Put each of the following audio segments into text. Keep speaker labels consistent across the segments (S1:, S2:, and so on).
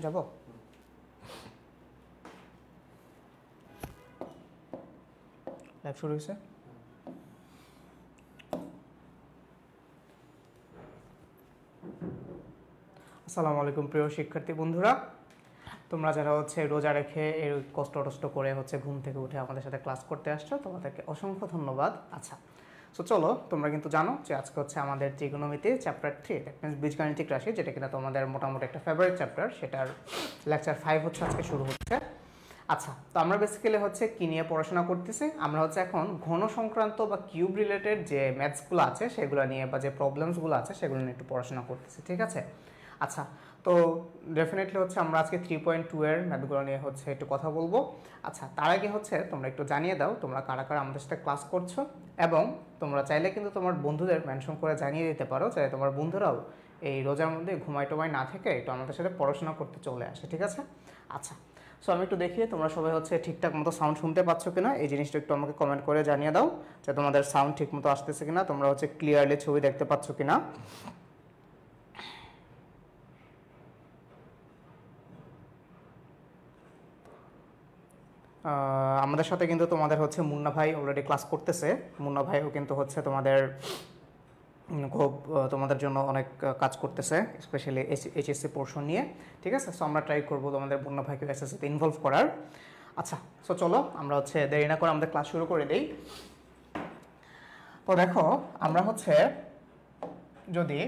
S1: যাব লাইভ শুরু হয়েছে। আসসালামু আলাইকুম প্রিয় শিক্ষার্থী বন্ধুরা, তোমরা যারা হচ্ছে রোজা রেখে এই কষ্ট করে হচ্ছে ঘুম থেকে উঠে আমাদের সাথে ক্লাস করতে আসছো, তোমাদেরকে অসংখ্য ধন্যবাদ। আচ্ছা, সো চলো, তোমরা কিন্তু জানো যে আজকে হচ্ছে আমাদের ত্রিকোণমিতি চ্যাপ্টার 3, দ্যাট মিনস বীজগাণিতিক রাশি, যেটা কিনা তোমাদের মোটামুটি একটা ফেভারিট চ্যাপ্টার, সেটার লেকচার 5 হচ্ছে আজকে শুরু হচ্ছে। আচ্ছা, তো আমরা বেসিক্যালি হচ্ছে কি নিয়ে পড়াশোনা করতেছি, আমরা হচ্ছে এখন ঘন সংক্রান্ত বা কিউব রিলেটেড যে ম্যাথসগুলো আছে সেগুলো নিয়ে বা যে প্রবলেমসগুলো আছে সেগুলো নিয়ে একটু পড়াশোনা করতেছি, ঠিক আছে? আচ্ছা, তো ডেফিনেটলি হচ্ছে আমরা আজকে 3.2 এর ম্যাথগুলো নিয়ে হচ্ছে একটু কথা বলবো। আচ্ছা, তার আগে হচ্ছে তোমরা একটু জানিয়ে দাও তোমরা কারা কারা আমাদের সাথে ক্লাস করছো, এবং তোমরা চাইলে কিন্তু তোমার বন্ধুদের মেনশন করে জানিয়ে দিতে পারো যে তোমার বন্ধুরাও এই রোজার মধ্যে ঘুমাই টোমাই না থেকে একটু আমাদের সাথে পড়াশোনা করতে চলে আসে, ঠিক আছে? আচ্ছা, সো আমি একটু দেখি তোমরা সবাই হচ্ছে ঠিকঠাক মতো সাউন্ড শুনতে পাচ্ছ কিনা, এই জিনিসটা একটু আমাকে কমেন্ট করে জানিয়ে দাও যে তোমাদের সাউন্ড ঠিক মতো আসতেছে কিনা, তোমরা হচ্ছে ক্লিয়ারলি ছবি দেখতে পাচ্ছ কিনা। আমাদের সাথে কিন্তু তোমাদের হচ্ছে মুন্না ভাই অলরেডি ক্লাস করতেছে। মুন্না ভাইও কিন্তু হচ্ছে তোমাদের খুব তোমাদের জন্য অনেক কাজ করতেছে, স্পেশালি এইচএসসি পোর্শন নিয়ে, ঠিক আছে? সো আমরা ট্রাই করবো তোমাদের মুন্না ভাইকে এসএসসিতে ইনভলভ করার। আচ্ছা, সো চলো আমরা হচ্ছে দেরি না করে আমাদের ক্লাস শুরু করে দিই। তো দেখো, আমরা হচ্ছে যদি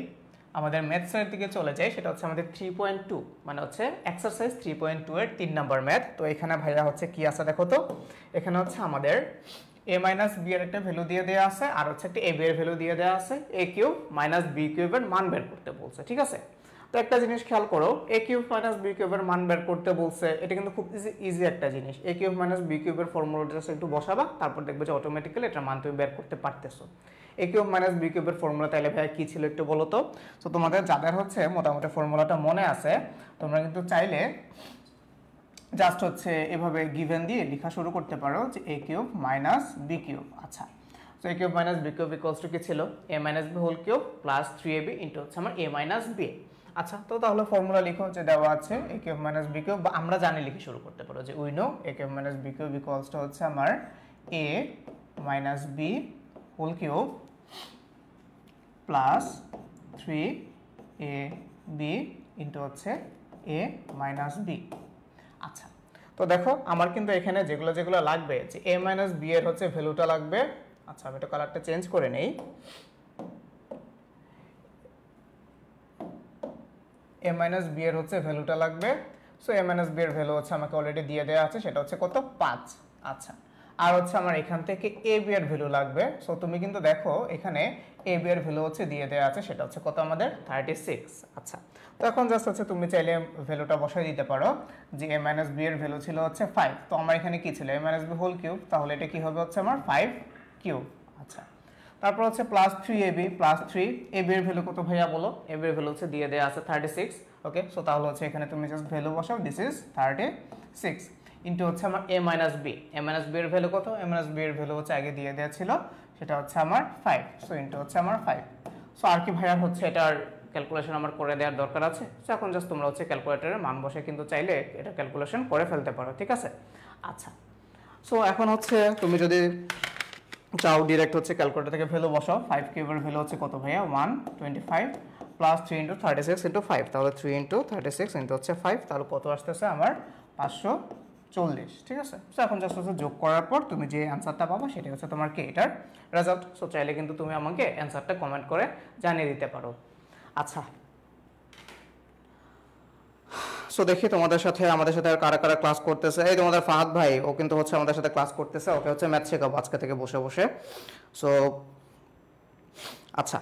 S1: আমাদের ম্যাথসের দিকে চলে যাই, সেটা হচ্ছে আমাদের 3.2, মানে হচ্ছে এক্সারসাইজ 3.2 এর 3 নাম্বার ম্যাথ। তো এখানে ভাইয়া হচ্ছে কি আছে দেখো তো, এখানে হচ্ছে আমাদের a মাইনাস বি এর একটা ভ্যালু দিয়ে দেওয়া আছে, আর হচ্ছে একটা a b এর ভ্যালু দিয়ে দেওয়া আছে, a কিউব মাইনাস b কিউবের মান বের করতে বলছে, ঠিক আছে? তো একটা জিনিস খেয়াল করো, a কিউব মাইনাস b কিউবের মান বের করতে বলছে, এটা কিন্তু খুব ইজি একটা জিনিস। a কিউব মাইনাস b কিউবের ফর্মুলাটা জাস্ট একটু বসাবা, তারপর দেখবে যে অটোমেটিক্যালি এটার মান তুমি বের করতে পারতেছো। a কিউব মাইনাস b কিউবের ফর্মুলা তাইলে ভাই কি ছিল একটু বলো তো। সো তোমাদের যাদের হচ্ছে মোটামুটি ফর্মুলাটা মনে আছে, তোমরা কিন্তু চাইলে জাস্ট হচ্ছে এভাবে গিভেন দিয়ে লেখা শুরু করতে পারো যে a cube minus b cube. আচ্ছা, so a cube minus b cube equals to কি ছিল, a minus b whole cube plus 3ab into হচ্ছে আমার a মাইনাস b। আচ্ছা, তো তাহলে ফর্মুলা লিখো যে দেওয়া আছে a cube minus b cube, বা আমরা জানি লিখে শুরু করতে পারো যে we know a cube minus b cube equals to হচ্ছে আমার a minus b whole cube plus 3ab into হচ্ছে a মাইনাস b। আচ্ছা, তো দেখো আমার কিন্তু এখানে যেগুলো যেগুলো লাগবে, যে a মাইনাস b এর হচ্ছে ভ্যালুটা লাগবে। আচ্ছা, আমি একটু কালারটা চেঞ্জ করে নেই। a মাইনাস b এর হচ্ছে ভ্যালুটা লাগবে। সো a মাইনাস b এর ভ্যালু হচ্ছে আমাকে অলরেডি দিয়ে দেওয়া আছে, সেটা হচ্ছে কত, 5। আচ্ছা, আর হচ্ছে আমার এখান থেকে a b এর ভ্যালু লাগবে। সো তুমি কিন্তু দেখো এখানে a b এর ভ্যালু হচ্ছে দিয়ে দেওয়া আছে, সেটা হচ্ছে কত আমাদের 36। আচ্ছা, তো এখন জাস্ট হচ্ছে তুমি চাইলে ভ্যালুটা বসাই দিতে পারো যে a মাইনাস b এর ভ্যালু ছিল হচ্ছে 5। তো আমার এখানে কি ছিল, a minus b whole cube, তাহলে এটা কি হবে হচ্ছে আমার 5 কিউব। আচ্ছা, তারপর হচ্ছে প্লাস 3ab প্লাস 3ab এর ভ্যালু কত ভাইয়া বলো, ab এর ভ্যালু হচ্ছে দিয়ে দেওয়া আছে 36। ওকে, সো তাহলে হচ্ছে এখানে তুমি জাস্ট ভ্যালু বসাও, দিস ইজ 36 ইনটু হচ্ছে আমার a minus b। a minus b এর ভ্যালু কত, a মাইনাস b এর ভ্যালু হচ্ছে আগে দিয়ে দেওয়া ছিল, সেটা হচ্ছে আমার 5। সো ইনটু হচ্ছে আমার 5। সো আর কি ভাইয়া হচ্ছে এটার ক্যালকুলেশন আমার করে দেওয়ার দরকার আছে। সো এখন জাস্ট তোমরা হচ্ছে ক্যালকুলেটরের মান বসে কিন্তু চাইলে এটা ক্যালকুলেশন করে ফেলতে পারো, ঠিক আছে? আচ্ছা, সো এখন হচ্ছে তুমি যদি চাও ডিরেক্ট হচ্ছে ক্যালকুলেটর থেকে ভ্যালু বসাও। 5 কিউবের ভ্যালু হচ্ছে কত ভাইয়া, 125 প্লাস 3 ইন্টু 36 ইন্টু 5, তাহলে 3 ইন্টু 36 ইন্টু হচ্ছে 5, তাহলে কত আসতেছে আমার 540, ঠিক আছে? সো এখন জাস্ট হচ্ছে যোগ করার পর তুমি যে অ্যান্সারটা পাবো সেটা হচ্ছে তোমার কি এটার রেজাল্ট। সো চাইলে কিন্তু তুমি আমাকে অ্যান্সারটা কমেন্ট করে জানিয়ে দিতে পারো। আচ্ছা, সো দেখি তোমাদের সাথে আমাদের সাথে আর কারা কারা ক্লাস করতেছে। এই তোমাদের ফাহাদ ভাই, ও কিন্তু হচ্ছে আমাদের সাথে ক্লাস করতেছে, ওকে হচ্ছে ম্যাথ শেখাবো আজকে থেকে বসে বসে। সো আচ্ছা,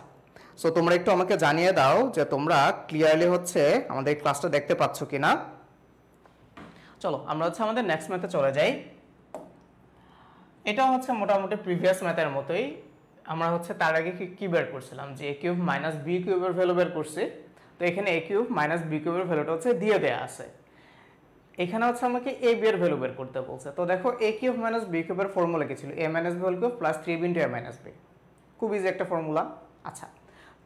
S1: সো তোমরা একটু আমাকে জানিয়ে দাও যে তোমরা ক্লিয়ারলি হচ্ছে আমাদের এই ক্লাসটা দেখতে পাচ্ছ কিনা। চলো আমরা হচ্ছে আমাদের নেক্সট ম্যাথে চলে যাই। এটা হচ্ছে মোটামুটি প্রিভিয়াস ম্যাথের মতোই। আমরা হচ্ছে তার আগে কি বের করছিলাম, যে a কিউব মাইনাস b কিউবের ভ্যালু বের করছি। তো এখানে a কিউব মাইনাস b কিউবের ভ্যালুটা হচ্ছে দিয়ে দেয়া আছে, এখানে হচ্ছে আমাকে a b এর ভ্যালু বের করতে বলছে। তো দেখো a কিউব মাইনাস b কিউবের ফর্মুলা কি ছিল, a minus b whole cube plus 3b into a minus b। খুব ইজি একটা ফর্মুলা। আচ্ছা,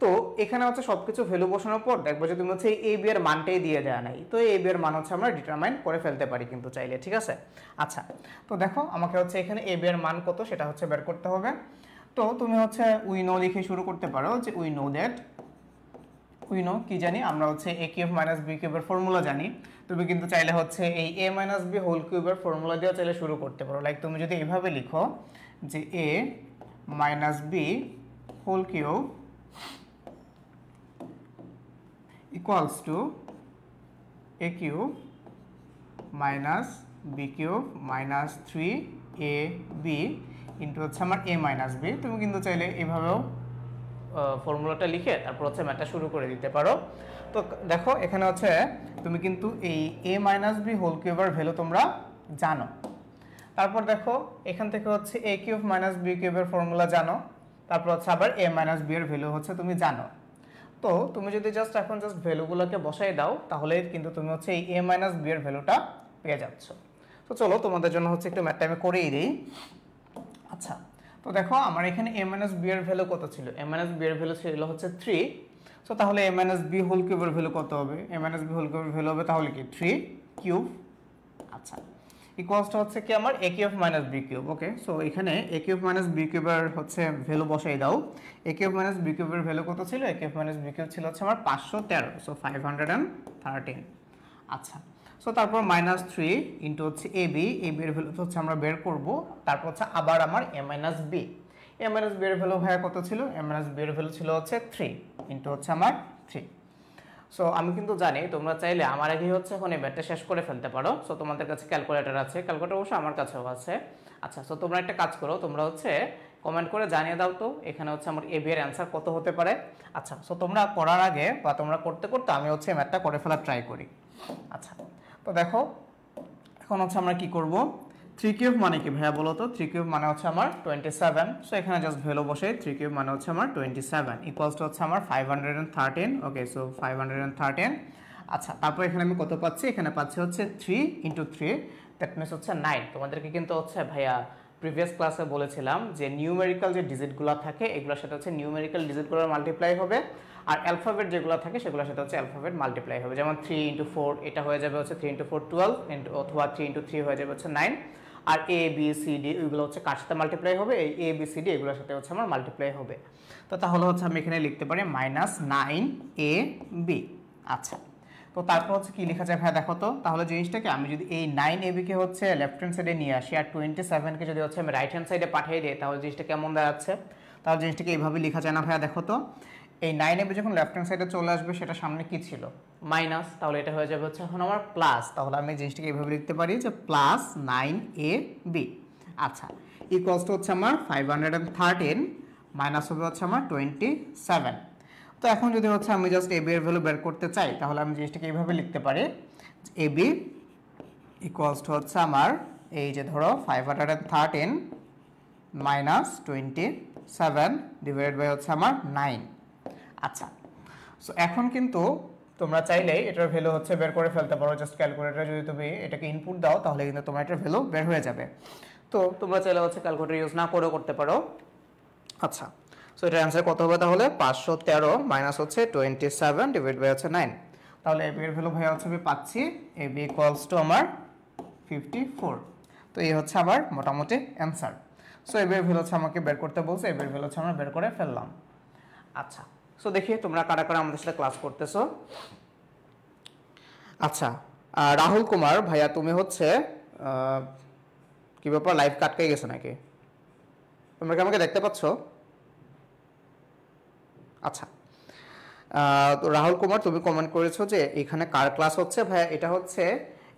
S1: তো এখানে হচ্ছে সবকিছু ভ্যালু বসানোর পর দেখবো যে তুমি হচ্ছে এই বি এর মানটাই দিয়ে দেওয়া নাই, তো এই বি এর মান হচ্ছে আমরা ডিটারমাইন করে ফেলতে পারি কিন্তু চাইলে, ঠিক আছে। আচ্ছা, তো দেখো আমাকে হচ্ছে এখানে এ বি এর মান কত সেটা হচ্ছে বের করতে হবে। তো তুমি হচ্ছে উই নো লিখে শুরু করতে পারো যে we know that, we know কি জানি আমরা হচ্ছে এ কিউব মাইনাস বি কিউবের ফর্মুলা জানি। তুমি কিন্তু চাইলে হচ্ছে এই এ মাইনাস বি হোল কিউবের ফর্মুলা দিয়েও চাইলে শুরু করতে পারো। লাইক তুমি যদি এইভাবে লিখো যে a minus b whole cube equals to a cube minus b cube minus 3ab into হচ্ছে আমার a minus b। তুমি কিন্তু চাইলে এইভাবেও ফর্মুলাটা লিখে তারপর হচ্ছে ম্যাথটা শুরু করে দিতে পারো। তো দেখো এখানে হচ্ছে তুমি কিন্তু এই a minus b হোল কিউবের ভ্যালু তোমরা জানো। তারপর দেখো এখান থেকে হচ্ছে a কিউব মাইনাস b কিউবের ফর্মুলা জানো, তারপর হচ্ছে আবার a minus b এর ভ্যালু হচ্ছে তুমি জানো। তো তুমি যদি জাস্ট এখন জাস্ট ভ্যালুগুলোকে বসাই দাও তাহলে কিন্তু তুমি হচ্ছে এই a মাইনাস b এর ভ্যালুটা পেয়ে যাচ্ছ। তো চলো তোমাদের জন্য হচ্ছে একটু ম্যাথটা আমি করেই দিই। আচ্ছা, তো দেখো আমার এখানে a মাইনাস b এর ভ্যালু কত ছিল, a মাইনাস b এর ভ্যালু ছিল হচ্ছে 3। সো তাহলে a মাইনাস b হোল কিউবের ভ্যালু কত হবে, a মাইনাস b হোল কিউবের ভ্যালু হবে তাহলে কি 3 কিউব। আচ্ছা, ইকুয়ালসটা হচ্ছে কি আমার a cube minus b cube. Okay, so এখানে a কিউব মাইনাস b কিউবের হচ্ছে ভ্যালু বসাই দাও। a কিউব মাইনাস b কিউবের ভ্যালু কত ছিল, a cube minus b cube ছিল হচ্ছে আমার 513, সো 513। আচ্ছা, সো তারপর মাইনাস 3 ইন্টু হচ্ছে ab, ab এর ভ্যালু হচ্ছে আমরা বের করব। তারপর হচ্ছে আবার আমার a minus b, a minus b এর ভ্যালু ভাইয়া কত ছিল, a মাইনাস b এর ভ্যালু ছিল হচ্ছে 3 ইন্টু হচ্ছে আমার 3। সো আমি কিন্তু জানি তোমরা চাইলে আমার আগে হচ্ছে এখন এই ম্যাথটা শেষ করে ফেলতে পারো। সো তোমাদের কাছে ক্যালকুলেটর আছে, ক্যালকুলেটর অবশ্য আমার কাছেও আছে। আচ্ছা, সো তোমরা একটা কাজ করো, তোমরা হচ্ছে কমেন্ট করে জানিয়ে দাও তো এখানে হচ্ছে আমার এ বি এর অ্যান্সার কত হতে পারে। আচ্ছা, সো তোমরা করার আগে বা তোমরা করতে করতে আমি হচ্ছে ম্যাথটা করে ফেলার ট্রাই করি। আচ্ছা, তো দেখো এখন হচ্ছে আমরা কি করব, 3 কিউব মানে কি ভাইয়া বলো তো, 3 কিউব মানে হচ্ছে আমার 27। সো এখানে জাস্ট ভ্যালু বসে 3 কিউব মানে হচ্ছে আমার 27 ইকুয়ালস টু হচ্ছে আমার 513। ওকে, সো 513। আচ্ছা, তারপর এখানে আমি কত পাচ্ছি, এখানে পাচ্ছি হচ্ছে 3 ইন্টু 3, দ্যাট মিনস হচ্ছে 9। তোমাদেরকে কিন্তু হচ্ছে ভাইয়া প্রিভিয়াস ক্লাসে বলেছিলাম যে নিউমেরিক্যাল যে ডিজিটগুলো থাকে এগুলোর সাথে হচ্ছে নিউমেরিক্যাল ডিজিটগুলোর মাল্টিপ্লাই হবে, আর অ্যালফাবেট যেগুলো থাকে সেগুলোর সাথে হচ্ছে অ্যালফাবেট মাল্টিপ্লাই হবে। যেমন 3 ইন্টু 4 এটা হয়ে যাবে হচ্ছে 3 ইন্টু 4 12, অথবা 3 ইন্টু 3 হয়ে যাবে হচ্ছে 9। আর এ বি সি ডি ওইগুলো হচ্ছে কার সাথে মাল্টিপ্লাই হবে, এই এ বি সি ডি এগুলোর সাথে হচ্ছে আমার মাল্টিপ্লাই হবে। তো তাহলে হচ্ছে আমি এখানে লিখতে পারি মাইনাস 9 এ বি। আচ্ছা, তো তারপর হচ্ছে কি লেখা যায় ভাই দেখো তো, তাহলে জিনিসটাকে আমি যদি এই 9 এ বি কে হচ্ছে লেফট হ্যান্ড সাইডে নিয়ে আসি আর 27 কে যদি হচ্ছে আমি রাইট হ্যান্ড সাইডে পাঠিয়ে দিই তাহলে জিনিসটা কেমন দাঁড়াচ্ছে, তাহলে জিনিসটাকে এইভাবে লেখা যায় না ভাইয়া দেখো তো, এই 9 এ বি যখন লেফট হ্যান্ড সাইডে চলে আসবে সেটা সামনে কি ছিল মাইনাস, তাহলে এটা হয়ে যাবে হচ্ছে এখন আমার প্লাস। তাহলে আমি জিনিসটাকে এইভাবে লিখতে পারি যে প্লাস 9 এ বি। আচ্ছা, ইকুয়ালস টু হচ্ছে আমার 513 মাইনাস হবে হচ্ছে আমার 27। তো এখন যদি হচ্ছে আমি জাস্ট এ বি এর ভ্যালু বের করতে চাই তাহলে আমি জিনিসটাকে এইভাবে লিখতে পারি, এ বি ইকুয়ালস টু হচ্ছে আমার এই যে ধরো 513 মাইনাস 27 ডিভাইডেড বাই হচ্ছে আমার 9। আচ্ছা, সো এখন কিন্তু তোমরা চাইলে এটার ভ্যালু হচ্ছে বের করে ফেলতে পারো, জাস্ট ক্যালকুলেটরে যদি তুমি এটাকে ইনপুট দাও তাহলে কিন্তু তোমার এটার ভ্যালু বের হয়ে যাবে। তো তোমরা চাইলে হচ্ছে ক্যালকুলেটর ইউজ না করেও করতে পারো। আচ্ছা, সো এটার অ্যান্সার কত হবে তাহলে 513 মাইনাস হচ্ছে 27 ডিভাইড বাই হচ্ছে 9। তাহলে এ বি এর ভ্যালু ভাইয়া হচ্ছে আমি পাচ্ছি এ বি ইকুয়ালস টু আমার 54। তো এই হচ্ছে আমার মোটামুটি অ্যান্সার। সো এ বি এর ভ্যালু হচ্ছে আমাকে বের করতে বলছে, এ বি এর ভ্যালু হচ্ছে আমরা বের করে ফেললাম। আচ্ছা, সো দেখি তোমরা কারা কারা আমাদের সাথে ক্লাস করতেছো। আচ্ছা, রাহুল কুমার ভাইয়া তুমি হচ্ছে কি ব্যাপার লাইভ কাটকে গেছে নাকি, তোমরা কি আমাকে দেখতে পাচ্ছ? আচ্ছা, তো রাহুল কুমার তুমি কমেন্ট করেছো যে এখানে কার ক্লাস হচ্ছে ভাইয়া, এটা হচ্ছে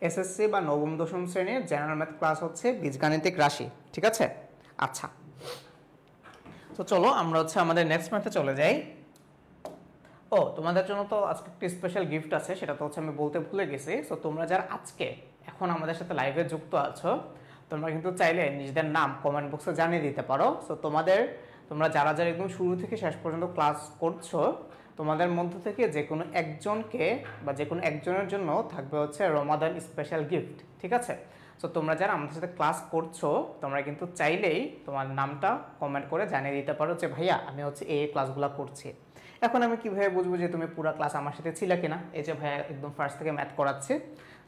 S1: এসএসসি বা নবম দশম শ্রেণীর জেনারেল ম্যাথ ক্লাস হচ্ছে বীজগাণিতিক রাশি, ঠিক আছে। আচ্ছা, তো চলো আমরা হচ্ছে আমাদের নেক্সট ম্যাথে চলে যাই। ও তোমাদের জন্য তো আজকে একটা স্পেশাল গিফট আছে, সেটা তো হচ্ছে আমি বলতে ভুলে গেছি। সো তোমরা যারা আজকে এখন আমাদের সাথে লাইভে যুক্ত আছো তোমরা কিন্তু চাইলে নিজেদের নাম কমেন্ট বক্সে জানিয়ে দিতে পারো। সো তোমরা যারা যারা একদম শুরু থেকে শেষ পর্যন্ত ক্লাস করছো তোমাদের মধ্য থেকে যে কোনো একজনকে বা যে কোনো একজনের জন্য থাকবে হচ্ছে রমাদান স্পেশাল গিফট, ঠিক আছে। সো তোমরা যারা আমাদের সাথে ক্লাস করছো তোমরা কিন্তু চাইলেই তোমার নামটা কমেন্ট করে জানিয়ে দিতে পারো যে ভাইয়া আমি হচ্ছে এই ক্লাসগুলো করছি। এখন আমি কিভাবে বুঝবো যে তুমি পুরো ক্লাস আমার সাথে ছিলে কিনা? এই যে ভাইয়া একদম ফার্স্ট থেকে ম্যাথ করাচ্ছে,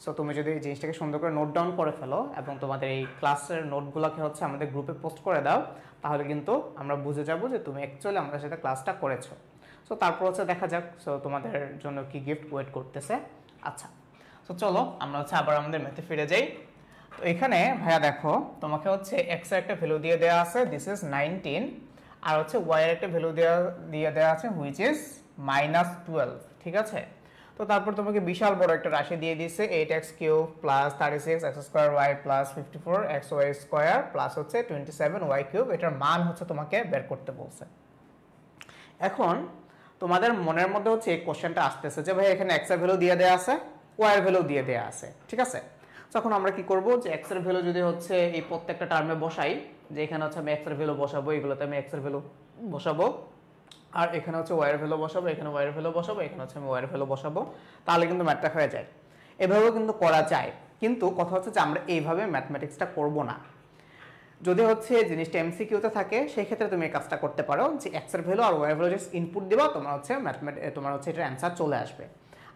S1: সো তুমি যদি এই জিনিসটাকে সুন্দর করে নোট ডাউন করে ফেলো এবং তোমাদের এই ক্লাসের নোটগুলোকে হচ্ছে আমাদের গ্রুপে পোস্ট করে দাও, তাহলে কিন্তু আমরা বুঝে যাব যে তুমি অ্যাকচুয়ালি আমাদের সাথে ক্লাসটা করেছো। সো তারপর হচ্ছে দেখা যাক সো তোমাদের জন্য কি গিফট ওয়েট করতেছে। আচ্ছা, সো চলো আমরা হচ্ছে আবার আমাদের ম্যাথে ফিরে যাই। তো এখানে ভাইয়া দেখো তোমাকে হচ্ছে এক্স এর একটা ভ্যালু দিয়ে দেওয়া আছে, দিস ইজ 19, আর হচ্ছে ওয়াই এর একটা ভ্যালু দিয়ে দেওয়া আছে হুইচ ইজ -12, ঠিক আছে? তো তারপর তোমাকে বিশাল বড় একটা রাশি দিয়ে দিয়েছে 8x cube plus 36x square y plus 54xy square plus হচ্ছে 27y কিউব, এটার মান হচ্ছে তোমাকে বের করতে বলছে। এখন তোমাদের মনের মধ্যে হচ্ছে এই কোশ্চেনটা আসতেছে যে ভাই এখানে x এর ভ্যালু দিয়ে দেওয়া আছে, y এর ভ্যালু দিয়ে দেওয়া আছে, ঠিক আছে? তখন আমরা কি করব যে x এর ভ্যালু যদি হচ্ছে এই প্রত্যেকটা টার্মে বসাই, যে এখানে হচ্ছে আমি x এর ভ্যালু বসাবো, এগুলোতে আমি x এর ভ্যালু বসাবো, আর এখানে হচ্ছে y এর ভ্যালু বসাবো, এখানে y এর ভ্যালু বসাবো, এখানে হচ্ছে আমি y এর ভ্যালু বসাবো, তাহলে কিন্তু ম্যাথটা হয়ে যায়। এভাবেও কিন্তু করা যায়, কিন্তু কথা হচ্ছে যে আমরা এইভাবে ম্যাথমেটিক্সটা করব না। যদি হচ্ছে জিনিসটা এমসিকিউতে থাকে সেই ক্ষেত্রে তুমি এই কাজটা করতে পারো যে x এর ভ্যালু আর y এর ভ্যালু জাস্ট ইনপুট দিবা, তোমার হচ্ছে তোমার হচ্ছে এটার অ্যান্সার চলে আসবে।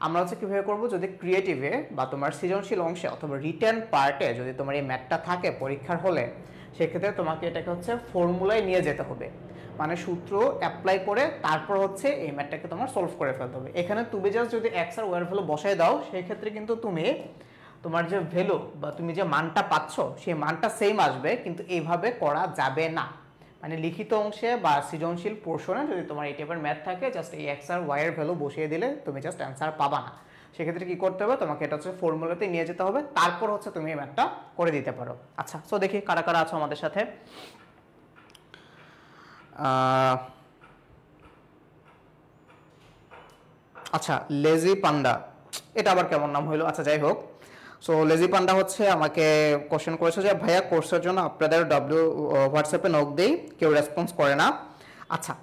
S1: আমরা হচ্ছে কিভাবে করব, যদি ক্রিয়েটিভে বা তোমার সৃজনশীল অংশে অথবা রিটেন পার্টে যদি তোমার এই ম্যাথটা থাকে পরীক্ষার হলে, সেক্ষেত্রে তোমাকে এটাকে হচ্ছে ফর্মুলায় নিয়ে যেতে হবে, মানে সূত্র অ্যাপ্লাই করে তারপর হচ্ছে এই ম্যাথটাকে তোমার সলভ করে ফেলতে হবে। এখানে তুমি জাস্ট যদি x আর y এর ভ্যালু বসাই দাও, সেই ক্ষেত্রে কিন্তু তুমি তোমার যে ভ্যালু বা তুমি যে মানটা পাচ্ছ সেই মানটা সেম আসবে, কিন্তু এইভাবে করা যাবে না। মানে লিখিত অংশে বা সৃজনশীল পোর্শনে যদি তোমার এই টাইপের ম্যাথ থাকে, জাস্ট এই x আর y এর ভ্যালু বসিয়ে দিলে তুমি জাস্ট অ্যান্সার পাবা না। সেক্ষেত্রে কি করতে হবে, তোমাকে এটা হচ্ছে ফর্মুলাতে নিয়ে যেতে হবে, তারপর হচ্ছে তুমি এই ম্যাথটা করে দিতে পারো। আচ্ছা, সো দেখি কারা কারা আছো আমাদের সাথে। আচ্ছা, লেজি পান্ডা, এটা আবার কেমন নাম হইলো? আচ্ছা যাই হোক, সো লেজি পান্ডা হচ্ছে আমাকে কোশ্চেন করেছে যে ভাইয়া কোর্সের জন্য আপনাদের হোয়াটসঅ্যাপে নক দেই, কেউ রেসপন্স করে না। আচ্ছা,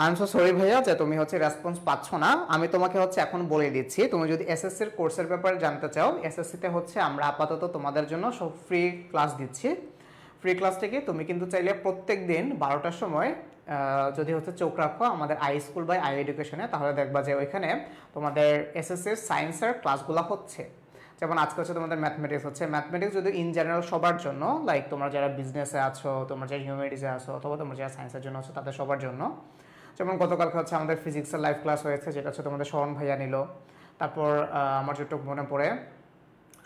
S1: আই এম সো সরি ভাইয়া যে তুমি হচ্ছে রেসপন্স পাচ্ছ না। আমি তোমাকে হচ্ছে এখন বলে দিচ্ছি, তুমি যদি এসএসসির কোর্সের ব্যাপারে জানতে চাও, এসএসসিতে হচ্ছে আমরা আপাতত তোমাদের জন্য সব ফ্রি ক্লাস দিচ্ছি। ফ্রি ক্লাস থেকে তুমি কিন্তু চাইলে প্রত্যেক দিন 12টার সময় যদি হচ্ছে চোখ রাখো আমাদের আই স্কুল বাই আই এডুকেশনে, তাহলে দেখবা যে ওইখানে তোমাদের এসএসসির সায়েন্সের ক্লাসগুলো হচ্ছে। যেমন আজকে হচ্ছে তোমাদের ম্যাথমেটিক্স হচ্ছে, ম্যাথমেটিক্স যদি ইন জেনারেল সবার জন্য, লাইক তোমরা যারা বিজনেসে আছো, তোমরা যারা হিউম্যানিটিসে আছো, অথবা তোমরা যারা সায়েন্সের জন্য আছো, তাদের সবার জন্য। যেমন গতকালকে হচ্ছে আমাদের ফিজিক্সের লাইভ ক্লাস হয়েছে, যেটা হচ্ছে তোমাদের শরণ ভাইয়া নিল। তারপর আমার যেটুকু মনে পড়ে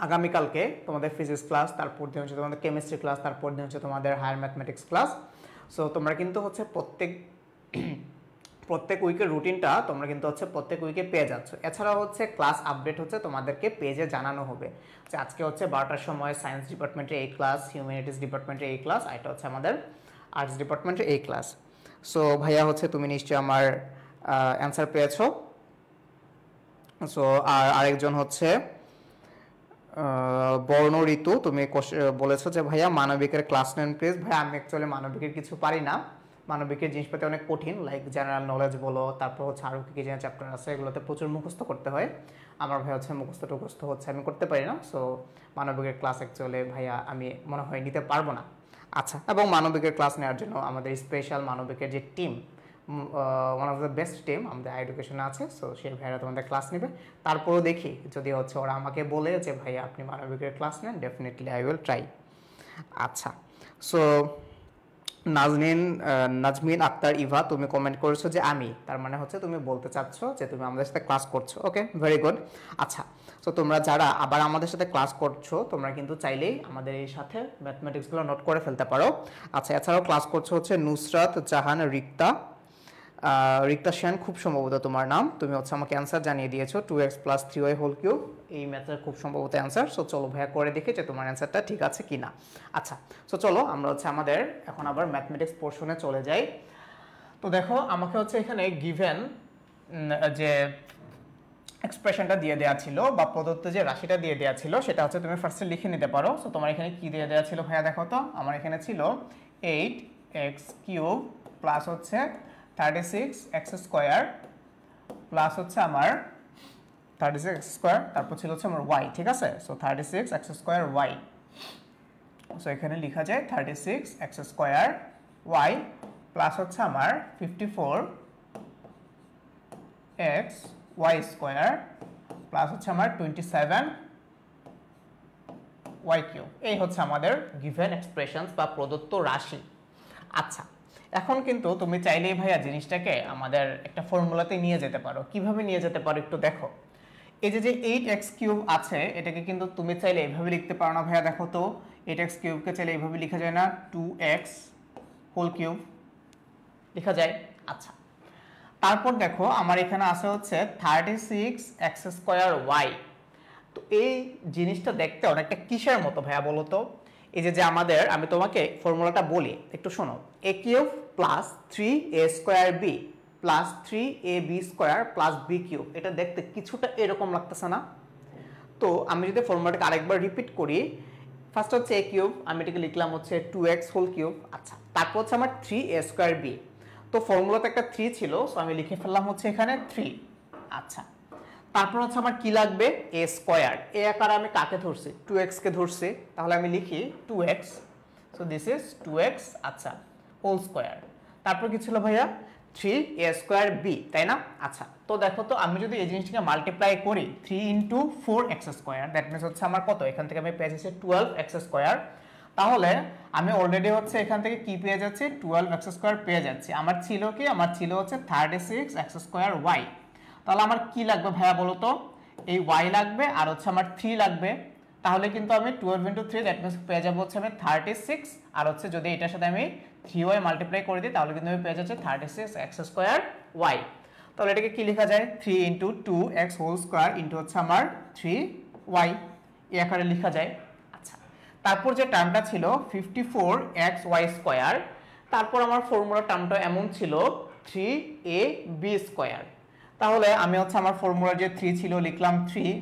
S1: আগামীকালকে তোমাদের ফিজিক্স ক্লাস, তারপর দিন হচ্ছে তোমাদের কেমিস্ট্রি ক্লাস, তারপর দিন হচ্ছে তোমাদের হায়ার ম্যাথমেটিক্স ক্লাস। সো তোমরা কিন্তু হচ্ছে প্রত্যেক উইকের রুটিনটা তোমরা কিন্তু হচ্ছে প্রত্যেক উইকে পেয়ে যাচ্ছ। এছাড়াও হচ্ছে ক্লাস আপডেট হচ্ছে তোমাদেরকে পেজে জানানো হবে যে আজকে হচ্ছে 12টার সময় সায়েন্স ডিপার্টমেন্টে এই ক্লাস, হিউম্যানিটিস ডিপার্টমেন্টে এই ক্লাস, আর এটা হচ্ছে আমাদের আর্টস ডিপার্টমেন্টে এই ক্লাস। সো ভাইয়া হচ্ছে তুমি নিশ্চয়ই আমার অ্যান্সার পেয়েছো। সো আর আরেকজন হচ্ছে বর্ণ ঋতু, তুমি বলেছো যে ভাইয়া মানবিকের ক্লাস নেন প্লিজ। ভাইয়া আমি অ্যাকচুয়ালি মানবিকের কিছু পারি না, মানবিকের জিনিসপাতি অনেক কঠিন, লাইক জেনারেল নলেজ বলো, তারপর হচ্ছে আরও কী যে চ্যাপ্টার আছে এগুলোতে প্রচুর মুখস্থ করতে হয়। আমার ভাই হচ্ছে মুখস্থ টুখস্থ হচ্ছে আমি করতে পারি না। সো মানবিকের ক্লাস অ্যাকচুয়ালি ভাইয়া আমি মনে হয় নিতে পারবো না। আচ্ছা, এবং মানবিকের ক্লাস নেওয়ার জন্য আমাদের স্পেশাল মানবিকের যে team, one of the best team আমাদের এডুকেশনে আছে, সো সেই ভাইরা তোমাদের ক্লাস নেবে। তারপরেও দেখি যদি হচ্ছে ওরা আমাকে বলে যে ভাইয়া আপনি মানবিকের ক্লাস নেন, ডেফিনেটলি আই উইল ট্রাই। আচ্ছা, সো নাজমিন আক্তার ইভা, তুমি কমেন্ট করেছো যে আমি, তার মানে হচ্ছে তুমি বলতে চাচ্ছ যে তুমি আমাদের সাথে ক্লাস করছো। ওকে, ভেরি গুড। আচ্ছা, সো তোমরা যারা আবার আমাদের সাথে ক্লাস করছো, তোমরা কিন্তু চাইলেই আমাদের এই সাথে ম্যাথমেটিক্সগুলো নোট করে ফেলতে পারো। আচ্ছা, এছাড়াও ক্লাস করছো হচ্ছে নুসরাত জাহান রিক্তা, রিক্তা সেন খুব সম্ভবত তোমার নাম, তুমি হচ্ছে আমাকে অ্যান্সার জানিয়ে দিয়েছো 2x + 3y হোল কিউব, এই ম্যাথের খুব সম্ভবত অ্যান্সার। সো চলো ভাইয়া করে দেখি যে তোমার অ্যান্সারটা ঠিক আছে কি না। আচ্ছা, সো চলো আমরা হচ্ছে আমাদের এখন আবার ম্যাথমেটিক্স পোর্শনে চলে যাই। তো দেখো আমাকে হচ্ছে এখানে গিভেন যে এক্সপ্রেশনটা দিয়ে দেওয়া ছিল বা প্রদত্ত যে রাশিটা দিয়ে দেওয়া ছিল, সেটা হচ্ছে তুমি ফার্স্টে লিখে নিতে পারো। সো তোমার এখানে কি দিয়ে দেওয়া ছিল ভাইয়া দেখো তো, আমার এখানে ছিল 8x³ প্লাস হচ্ছে 36x স্কোয়ার প্লাস হচ্ছে আমার 36x স্কোয়ার, তারপর ছিল হচ্ছে আমার y, ঠিক আছে? So 36x square y, so এখানে লেখা যায় 36x স্কোয়ার y প্লাস হচ্ছে আমার 54 এক্স ওয়াই স্কোয়ার প্লাস হচ্ছে আমার 27 ওয়াই কিউব। এই হচ্ছে আমাদের গিভেন এক্সপ্রেশনস বা প্রদত্ত রাশি। আচ্ছা, এখন কিন্তু তুমি চাইলেই ভাইয়া জিনিসটাকে আমাদের একটা ফর্মুলাতে নিয়ে যেতে পারো। কিভাবে নিয়ে যেতে পারো একটু দেখো। এই যে 8x কিউব আছে, এটাকে কিন্তু তুমি চাইলে এইভাবে লিখতে পারো না ভাইয়া? দেখো তো, 8x কিউবকে চাইলে এইভাবে লেখা যায় না? 2x হোল কিউব লেখা যায়। আচ্ছা, তারপর দেখো আমার এখানে আছে হচ্ছে 36x স্কোয়ার ওয়াই। তো এই জিনিসটা দেখতে অনেকটা কিসের মতো ভাইয়া বলো তো? এই যে আমাদের, আমি তোমাকে ফর্মুলাটা বলি একটু শোনো। a cube plus 3a square b plus 3ab square plus b cube, এটা দেখতে কিছুটা এরকম লাগতেছে না? তো আমি যদি ফর্মুলাটাকে আরেকবার রিপিট করি, ফার্স্ট হচ্ছে a কিউব, আমি এটাকে লিখলাম হচ্ছে 2x হোল কিউব। আচ্ছা, তারপর হচ্ছে আমার 3a স্কোয়ার বি। তো ফর্মুলাতে একটা 3 ছিল, সো আমি লিখে ফেললাম হচ্ছে এখানে 3। আচ্ছা, তারপর হচ্ছে আমার কি লাগবে? a square. এ আকারে আমি কাকে ধরছি? 2x কে ধরছি, তাহলে আমি লিখি 2x, so this is 2x। আচ্ছা, হোল স্কোয়ার। তারপর কি ছিল ভাইয়া? 3a স্কোয়ার বি, তাই না? আচ্ছা, তো দেখো তো, আমি যদি এই জিনিসটাকে মাল্টিপ্লাই করি 3 into 4x square, that means হচ্ছে আমার কত? এখান থেকে আমি পেয়ে যাচ্ছি 12x স্কোয়ার। তাহলে আমি অলরেডি হচ্ছে এখান থেকে কি পেয়ে যাচ্ছি? 12x স্কোয়ার পেয়ে যাচ্ছি। আমার ছিল কি? আমার ছিল হচ্ছে 36x স্কোয়ার ওয়াই। তাহলে আমার কি লাগবে ভাইয়া বলো তো? এই y লাগবে আর হচ্ছে আমার 3 লাগবে। তাহলে কিন্তু আমি 12 ইন্টু 3, দ্যাট মিনস পেয়ে যাবো হচ্ছে আমি 36। আর হচ্ছে যদি এটার সাথে আমি 3y মাল্টিপ্লাই করে দিই, তাহলে কিন্তু আমি পেয়ে যাচ্ছি 36x স্কোয়ার ওয়াই। তাহলে এটাকে কি লেখা যায়? 3 into 2x whole square into হচ্ছে আমার 3y, এই আকারে লেখা যায়। আচ্ছা, তারপর যে টার্মটা ছিল 54xy স্কোয়ার, তারপর আমার ফর্মুলা টার্মটা এমন ছিল 3ab স্কোয়ার। তাহলে আমি হচ্ছে আমার ফর্মুলার যে 3 ছিল লিখলাম 3,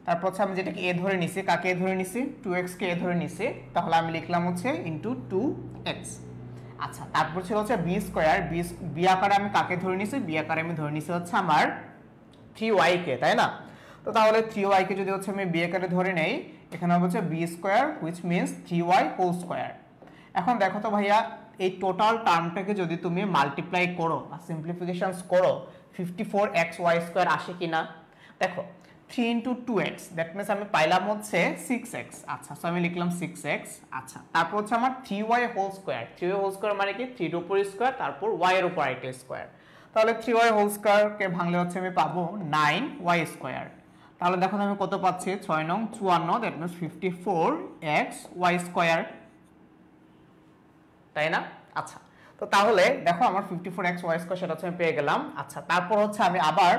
S1: তারপর হচ্ছে আমি যেটাকে a ধরে নিছি, কাকে a ধরে নিছি? 2x কে a ধরে নিছি, তাহলে আমি লিখলাম হচ্ছে ইনটু 2x। আচ্ছা, তারপর ছিল হচ্ছে b স্কয়ার। b আকারে আমি কাকে ধরে নিছি? b আকারে আমি ধরে নিছি হচ্ছে আমার 3y কে, তাই না? তো তাহলে 3y কে যদি হচ্ছে আমি b আকারে ধরে নেই, এখানে হবে হচ্ছে b square which means 3y whole square. এখন দেখো তো ভাইয়া, এই টোটাল টার্মটাকে যদি তুমি মাল্টিপ্লাই করো বা সিম্পলিফিকেশনস করো, 54xy স্কয়ার আসে কিনা দেখো। 3 ইন্টু 2x, দ্যাট মিনস আমি পাইলাম হচ্ছে 6x। আচ্ছা, সো আমি লিখলাম 6x। আচ্ছা, তারপর হচ্ছে আমার 3y whole square. 3y whole square মানে কি? 3 এর উপর স্কয়ার, তারপর y এর উপর আরেকটা স্কয়ার। তাহলে 3y হোল স্কয়ার কে ভাঙলে হচ্ছে আমি পাবো 9y স্কয়ার। তাহলে দেখো আমি কত পাচ্ছি? 6 নং 54, দ্যাট মিনস 54xy স্কয়ার, তাই না? আচ্ছা, তো তাহলে দেখো আমার 54xy স্কয়ার সেটা হচ্ছে আমি পেয়ে গেলাম। আচ্ছা, তারপর হচ্ছে আমি আবার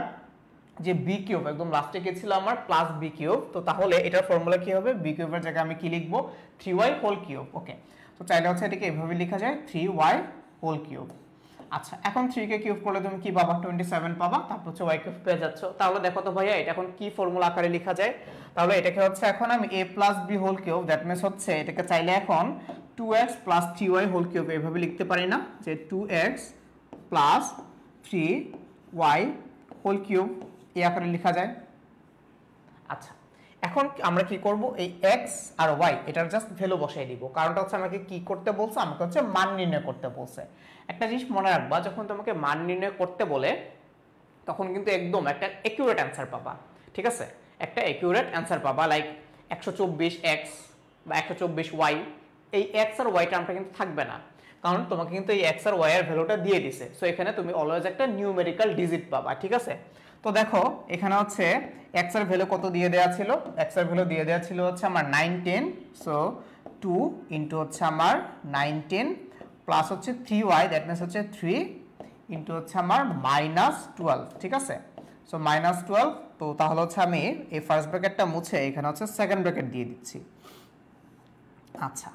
S1: যে বি কিউব, একদম লাস্টে কি ছিল আমার? Plus b cube. তো তাহলে এটার ফর্মুলা কি হবে? বি কিউবের জায়গায় আমি কি লিখবো? 3y whole cube. ওকে, তো চাইলে হচ্ছে এটাকে এভাবে লেখা যায় 3y হোল কিউব। আচ্ছা, এখন 3 কে কিউব করলে তুমি কি পাবা? 27 পাবা, তারপর হচ্ছে y কিউব পেয়ে যাচ্ছ। তাহলে দেখো তো ভাইয়া, এটা এখন কি ফর্মুলা আকারে লেখা যায়? তাহলে এটাকে হচ্ছে এখন আমি a plus b whole cube, that means হচ্ছে এটাকে চাইলে এখন 2x plus 3y whole cube এভাবে লিখতে পারি না? যে 2x plus 3y whole cube, এই আকারে লেখা যায়। আচ্ছা, এখন আমরা কি করব? এই x আর y এটার জাস্ট ভ্যালু বসাই দিব। কারণটা হচ্ছে আমাকে কি করতে বলছে? আমাকে হচ্ছে মান নির্ণয় করতে বলছে। একটা জিনিস মনে রাখবা, যখন তোমাকে মান নির্ণয় করতে বলে তখন কিন্তু একদম একটা একিউরেট অ্যান্সার পাবা। ঠিক আছে, একটা একিউরেট অ্যান্সার পাবা, লাইক 124x বা 124y। এই x আর y টার্মটা কিন্তু থাকবে না, কারণ তোমাকে কিন্তু এই x আর y এর ভ্যালুটা দিয়ে দিছে। সো এখানে তুমি অলওয়েজ একটা নিউমেরিক্যাল ডিজিট পাবা। ঠিক আছে, তো দেখো এখানে হচ্ছে x এর ভ্যালু কত দিয়ে দেওয়া ছিল? x এর ভ্যালু দিয়ে দেওয়া ছিল হচ্ছে আমার 9 10, সো 2 ইনটু হচ্ছে আমার 9 10 প্লাস হচ্ছে 3y, দ্যাট মিন্স হচ্ছে 3 ইনটু হচ্ছে আমার -12। ঠিক আছে, সো -12। তো তাহলে হচ্ছে আমি এই ফার্স্ট ব্র্যাকেটটা মুছে এখানে হচ্ছে সেকেন্ড ব্র্যাকেট দিয়ে দিচ্ছি। আচ্ছা,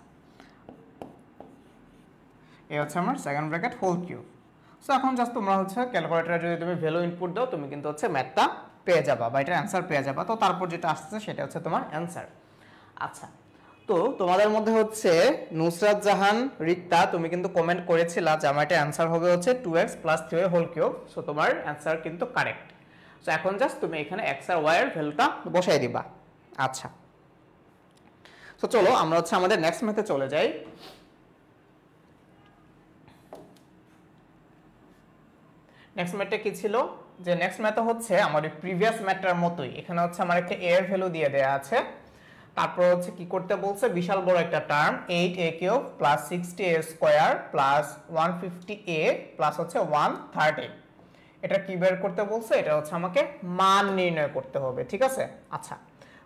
S1: এই হচ্ছে আমার second bracket whole cube. So এখন জাস্ট তোমরা হচ্ছে ক্যালকুলেটরে যদি তুমি ভ্যালু ইনপুট দাও, তুমি কিন্তু হচ্ছে ম্যাথটা পেয়ে যাবা বা এটার অ্যান্সার পেয়ে যাবা। তো তারপর যেটা আসছে সেটা হচ্ছে তোমার অ্যান্সার। আচ্ছা, তো তোমাদের মধ্যে হচ্ছে নুসরাত জাহান রিক্তা, তুমি কিন্তু কমেন্ট করেছিলা যে আমার এটা অ্যান্সার হবে হচ্ছে 2x plus 3y whole cube. So তোমার অ্যান্সার কিন্তু কারেক্ট। সো এখন জাস্ট তুমি এখানে x আর y এর ভ্যালুটা বসাই দিবা। আচ্ছা, সো চলো আমরা হচ্ছে আমাদের নেক্সট ম্যাথে চলে যাই। নেক্সট ম্যাথটা কি ছিল? যে নেক্সট ম্যাথ হচ্ছে আমাদের প্রিভিয়াস ম্যাথটার মতোই, এখানে হচ্ছে আমার একটা a এর ভ্যালু দিয়ে দেয়া আছে, তারপর হচ্ছে কি করতে বলছে, বিশাল বড় একটা term 8a³ plus 60a² plus 150a plus হচ্ছে 130, এটা কি বের করতে বলছে, এটা হচ্ছে আমাকে মান নির্ণয় করতে হবে, ঠিক আছে। আচ্ছা,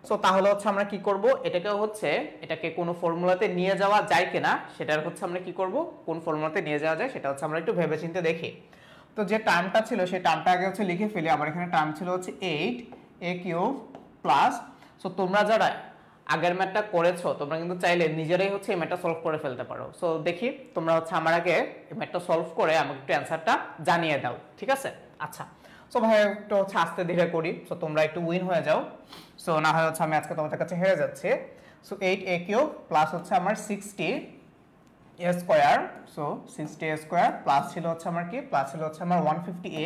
S1: সো তাহলে হচ্ছে আমরা কি করব, এটাকে কোনো ফর্মুলাতে নিয়ে যাওয়া যায় কিনা সেটার হচ্ছে আমরা কি করব, কোন ফর্মুলাতে নিয়ে যাওয়া যায় সেটা হচ্ছে আমরা একটু ভেবেচিন্তে দেখি। তো যে টার্মটা ছিল সেই টার্মটা আগে হচ্ছে লিখে ফেলি। আমার এখানে টার্ম ছিল হচ্ছে 8a³ প্লাস, সো তোমরা যারা আগের ম্যাথটা করেছো তোমরা কিন্তু চাইলে নিজেরাই হচ্ছে এই ম্যাথটা সলভ করে ফেলতে পারো। সো দেখি তোমরা হচ্ছে আমার আগে এই ম্যাথটা সলভ করে আমাকে একটু অ্যানসারটা জানিয়ে দাও, ঠিক আছে। আচ্ছা, সো ভাই একটু হচ্ছে আস্তে ধীরে করি, সো তোমরা একটু উইন হয়ে যাও, সো না হয় হচ্ছে আমি আজকে তোমাদের কাছে হেরে যাচ্ছি। সো 8a³ প্লাস হচ্ছে আমার 60a², সো 60a² প্লাস ছিল হচ্ছে আমার কি, প্লাস ছিল হচ্ছে আমার 150a,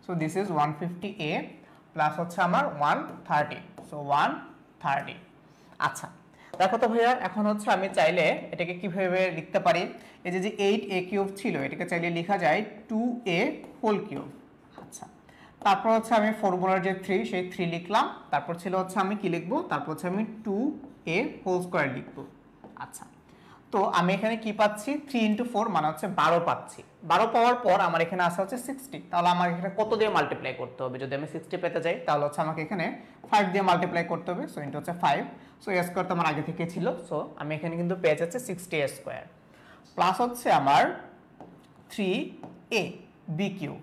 S1: so this is 150a plus হচ্ছে আমার 130, সো 130। আচ্ছা, দেখো তো ভাইয়া, এখন হচ্ছে আমি চাইলে এটাকে কিভাবে লিখতে পারি, এই যে 8a³ ছিল এটাকে চাইলে লেখা যায় 2a³। আচ্ছা, তারপর হচ্ছে আমি ফর্মুলার যে 3 সেই 3 লিখলাম, তারপর ছিল হচ্ছে আমি কি লিখবো, তারপর হচ্ছে আমি 2a² লিখবো। আচ্ছা, তো আমি এখানে কি পাচ্ছি, 3 × 4 মানে হচ্ছে 12 পাচ্ছি। 12 পাওয়ার পর আমার এখানে আসা হচ্ছে 60, তাহলে আমার এখানে কত দিয়ে মাল্টিপ্লাই করতে হবে, যদি আমি 60 পেতে যাই তাহলে হচ্ছে আমাকে এখানে 5 দিয়ে মাল্টিপ্লাই করতে হবে, সো ইনটু হচ্ছে 5, সো a² তো আমার আগে থেকে ছিল, সো আমি এখানে কিন্তু পেয়ে যাচ্ছে 60a² প্লাস হচ্ছে আমার 3ab³,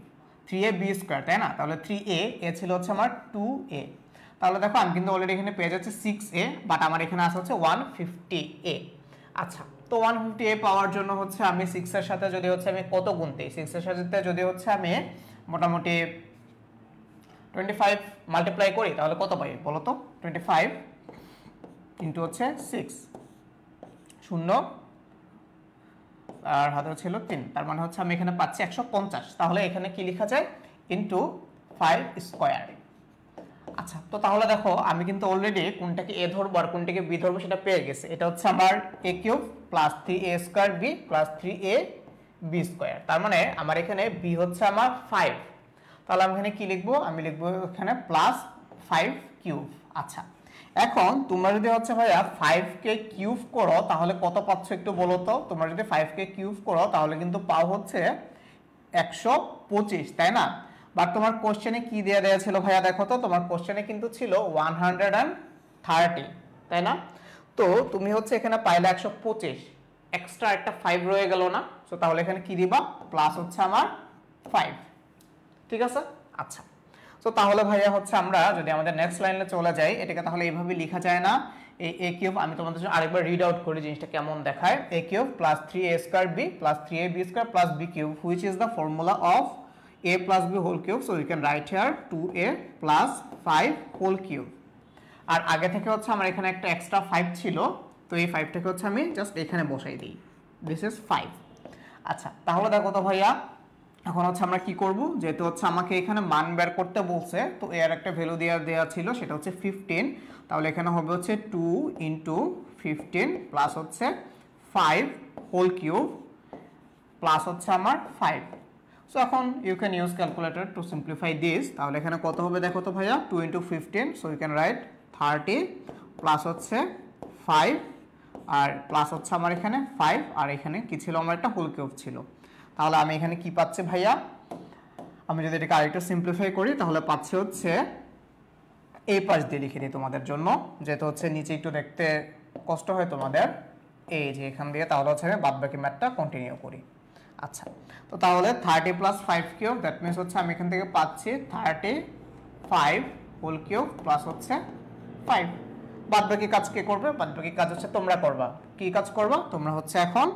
S1: 3ab², তাই না, তাহলে 3a, এ ছিল হচ্ছে আমার 2a, তাহলে দেখো আমি কিন্তু অলরেডি এখানে পেয়ে যাচ্ছি 6a, বাট আমার এখানে আসা হচ্ছে 150a। আচ্ছা, তো 150a পাওয়ার জন্য হচ্ছে আমি 6 এর সাথে যদি হচ্ছে আমি কত গুনতে, 6 এর সাথে যদি হচ্ছে আমি মোটামুটি 25 মাল্টিপ্লাই করি তাহলে কত পাই বলো তো, 25 ইন্টু হচ্ছে 6, 0 আর হাতে ছিল 3, তার মানে হচ্ছে আমি এখানে পাচ্ছি 150, তাহলে এখানে কি লেখা যায়, ইন্টু 5²। আচ্ছা, তো তাহলে দেখো আমি কিন্তু অলরেডি কোনটাকে a ধরবো আর কোনটাকে b ধরবো সেটা পেয়ে গেছি। এটা হচ্ছে আমার a³ plus 3a² b plus 3ab², তার মানে আমার এখানে b হচ্ছে আমার 5, তাহলে আমি এখানে কি লিখবো, আমি লিখবো এখানে প্লাস 5³। আচ্ছা, এখন তোমরা যদি হচ্ছে ভাইয়া 5কে কিউব করো তাহলে কত পাচ্ছ একটু বলো তো, তোমরা যদি 5কে কিউব করো তাহলে কিন্তু পাও হচ্ছে 125, তাই না, বাট তোমার কোশ্চেনে কি দিয়ে দেয়া ছিল ভাইয়া, দেখো তো তোমার কোশ্চেনে কিন্তু ছিল 130, তাই না, তো তুমি হচ্ছে এখানে পাইলে 125, এক্সট্রা একটা 5 রয়ে গেল না, সো তাহলে এখানে কি দিবা, প্লাস হচ্ছে আমার 5, ঠিক আছে। আচ্ছা, সো তাহলে ভাইয়া হচ্ছে আমরা যদি আমাদের নেক্সট লাইনে চলে যাই, এটাকে তাহলে এইভাবে লেখা যায় না, এই a³ আমি তোমাদের জন্য আরেকবার রিড আউট করি জিনিসটা কেমন দেখায়, a³ plus 3a² b plus 3ab² plus b³ which is the formula of a plus b whole cube, so you can write here 2a plus 5 whole cube, আর আগে থেকে হচ্ছে আমার এখানে একটা এক্সট্রা 5 ছিল, তো এই 5টাকে হচ্ছে আমি জাস্ট এখানে বসাই দিই, দিস ইজ 5। আচ্ছা, তাহলে দেখো তো ভাইয়া এখন হচ্ছে আমরা কি করব, যেহেতু হচ্ছে আমাকে এখানে মান বের করতে বলছে, তো এর একটা ভ্যালু দেওয়া ছিল সেটা হচ্ছে 15, তাহলে এখানে হবে হচ্ছে 2 × 15 প্লাস হচ্ছে 5 হোল কিউব প্লাস হচ্ছে আমার 5, সো এখন you can use calculator to simplify this, তাহলে এখানে কত হবে দেখো তো ভাইয়া, 2 × 15, so you can write 30 plus হচ্ছে 5 আর প্লাস হচ্ছে আমার এখানে 5 আর এখানে কি ছিল, আমার একটা হোল কিউব ছিল, তাহলে আমি এখানে কি পাচ্ছি ভাইয়া, আমি যদি এটাকে আরেকটু সিম্পলিফাই করি তাহলে পাচ্ছি হচ্ছে এই পাশ দিয়ে লিখে দিই তোমাদের জন্য, যেহেতু হচ্ছে নিচে একটু দেখতে কষ্ট হয় তোমাদের, এই যে এখান দিয়ে, তাহলে হচ্ছে আমি বাদবাকি ম্যাথটা কন্টিনিউ করি। আচ্ছা, তো তাহলে 30 প্লাস 5³ দ্যাট মিনস হচ্ছে আমি এখান থেকে পাচ্ছি 35 হোল কিউব প্লাস হচ্ছে 5, বাদবাকি কাজ কে করবে, বাদবাকি কাজ হচ্ছে তোমরা করবা। কি কাজ করবা তোমরা, হচ্ছে এখন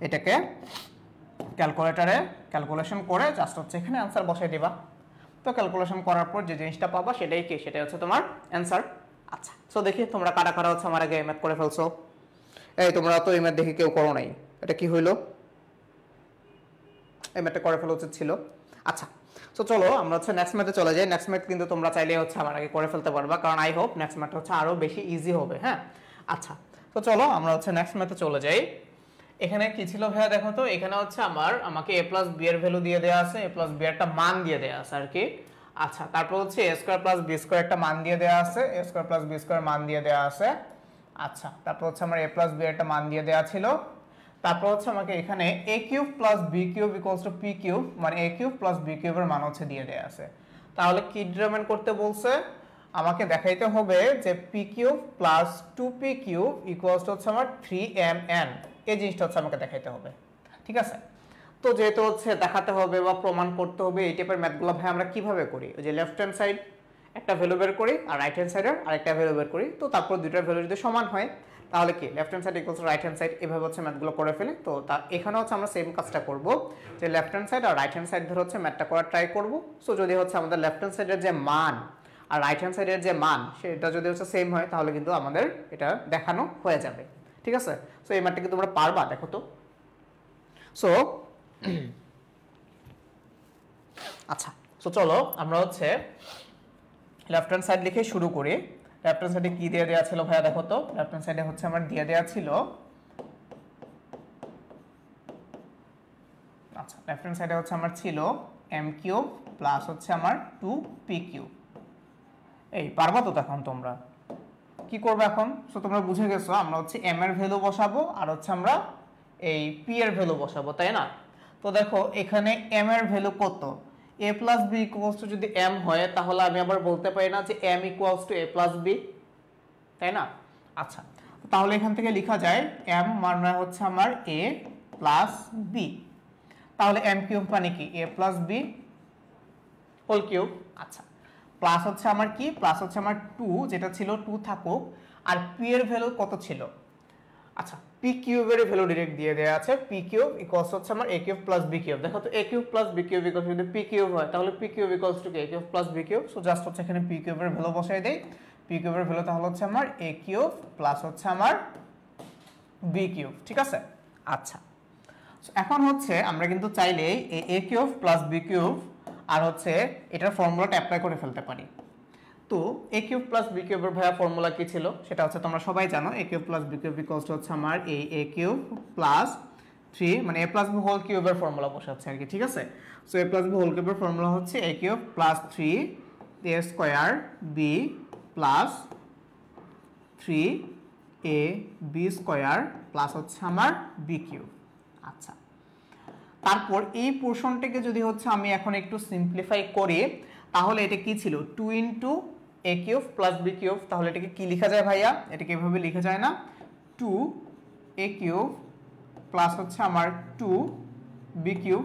S1: এটাকে ক্যালকুলেটরে ক্যালকুলেশন করে জাস্ট হচ্ছে এখানে অ্যান্সার বসাই দিবা, তো ক্যালকুলেশন করার পর যে জিনিসটা পাবা সেটাই কি, সেটাই হচ্ছে তোমার অ্যান্সার। আচ্ছা, সো দেখি তোমরা কারা কারা হচ্ছে আমার আগে ম্যাথ করে ফেলছো, এই তোমরা তো এই ম্যাথ দেখি কেউ করো নাই, এটা কি হইলো, এই ম্যাথটা করে ফেলা উচিত ছিল। আচ্ছা, সো চলো আমরা হচ্ছে নেক্সট ম্যাথে চলে যাই। নেক্সট ম্যাথ কিন্তু তোমরা চাইলে হচ্ছে আমার আগে করে ফেলতে পারবা, কারণ আই হোপ নেক্সট ম্যাথ হচ্ছে আরো বেশি ইজি হবে। হ্যাঁ, আচ্ছা, তো চলো আমরা হচ্ছে নেক্সট ম্যাথে চলে যাই। এখানে কি ছিল ভাইয়া, দেখো তো এখানে হচ্ছে আমাকে a প্লাস b এর ভ্যালু দিয়ে দেওয়া আছে, a প্লাস b এর একটা মান দিয়ে দেওয়া আছে আর কি, আচ্ছা, তারপর হচ্ছে a square plus b square একটা মান দিয়ে দেওয়া আছে, a square plus b square মান দিয়ে দেওয়া আছে। আচ্ছা, তারপর হচ্ছে আমার a প্লাস b একটা মান দিয়ে দেওয়া ছিল। তারপর হচ্ছে আমাকে এখানে a cube plus b cube equals two p cube, মানে a কিউব প্লাস b কিউবের মান হচ্ছে দিয়ে দেওয়া আছে। তাহলে কি ডিটারমাইন করতে বলছে? আমাকে দেখাইতে হবে যে p cube plus 2p cube equals to হচ্ছে আমার 3mn, এই জিনিসটা হচ্ছে আমাকে দেখাইতে হবে। ঠিক আছে, তো যেহেতু হচ্ছে দেখাতে হবে বা প্রমাণ করতে হবে, এই টাইপের ম্যাথগুলো ভাই আমরা কিভাবে করি? ওই যে লেফট হ্যান্ড সাইড একটা ভ্যালু বের করি আর রাইট হ্যান্ড সাইডের আরেকটা ভ্যালু বের করি, তো তারপর দুইটার ভ্যালু যদি সমান হয় তাহলে কি left hand side equals to right hand side, এভাবে হচ্ছে ম্যাথগুলো করে ফেলি। তো এখানে হচ্ছে আমরা সেম কাজটা করব, যে লেফট হ্যান্ড সাইড আর রাইট হ্যান্ড সাইড ধরে হচ্ছে ম্যাথটা করার ট্রাই করব। সো যদি হচ্ছে আমাদের লেফট হ্যান্ড সাইডের যে মান আর রাইট হ্যান্ড সাইডের যে মান সেটা যদি হচ্ছে সেম হয় তাহলে কিন্তু আমাদের এটা দেখানো হয়ে যাবে। ঠিক আছে, সো এই ম্যাথটা কি তোমরা পারবা? দেখো তো। সো আচ্ছা, সো চলো আমরা হচ্ছে লেফট হ্যান্ড সাইড লিখে শুরু করি। লেফট হ্যান্ড সাইডে কি দিয়ে দেওয়া ছিল ভাইয়া? দেখো তো, লেফট হ্যান্ড সাইডে হচ্ছে আমার দিয়ে দেওয়া ছিল, আচ্ছা লেফট হ্যান্ড সাইডে হচ্ছে আমার ছিল m কিউব প্লাস হচ্ছে আমার 2p কিউব। এই পারবা তো এখন তোমরা? কি করবে এখন? সো তোমরা বুঝে গেছো আমরা হচ্ছে m এর ভ্যালু বসাবো আর হচ্ছে আমরা এই p এর ভ্যালু বসাবো, তাই না? তো দেখো এখানে m এর ভ্যালু কত? a plus b equals to যদি m হয় তাহলে আমি আবার বলতে পারি না যে m equals to a plus b, তাই না? আচ্ছা, তাহলে এখান থেকে লেখা যায় m মানে হচ্ছে আমার a প্লাস b। তাহলে m কিউব মানে কি? a plus b whole cube. আচ্ছা, প্লাস হচ্ছে আমার কি? প্লাস হচ্ছে আমার 2, যেটা ছিল 2 থাকুক, আর p এর ভ্যালু কত ছিল? আচ্ছা, p কিউবের ভ্যালু ডাইরেক্ট দিয়ে দেয়া আছে, p কিউব ইকুয়ালস হচ্ছে আমার a cube plus b cube. দেখো তো a cube plus b cube equals যদি p কিউব হয় তাহলে p cube equals two a cube plus b cube. So just হচ্ছে এখানে p কিউবের ভ্যালু বসাই দেই। p কিউবের ভ্যালু তাহলে হচ্ছে আমার a কিউব প্লাস হচ্ছে আমার b কিউব। ঠিক আছে, আচ্ছা এখন হচ্ছে আমরা কিন্তু চাইলে এই a cube plus b cube আর হচ্ছে এটার ফর্মুলাটা অ্যাপ্লাই করে ফেলতে পারি। তো a কিউব প্লাস b কিউবের ভাইয়া ফর্মুলা কি ছিল? সেটা হচ্ছে তোমরা সবাই জানো, a cube plus b cube equals to হচ্ছে আমার এই a কিউব প্লাস 3, মানে a প্লাস b হোল কিউবের ফর্মুলা বসাচ্ছে আর কি। ঠিক আছে, so a plus b whole কিউবের ফর্মুলা হচ্ছে a cube plus 3 a square b plus 3 a b square plus হচ্ছে আমার b কিউব। আচ্ছা, তারপর এই পোরশনটাকে যদি হচ্ছে আমি এখন একটু সিম্পলিফাই করি তাহলে এটা কি ছিল? 2 into a cube plus b cube. তাহলে এটাকে কি লেখা যায় ভাইয়া? এটাকে এভাবে লেখা যায় না? 2 a কিউব প্লাস হচ্ছে আমার 2 b কিউব,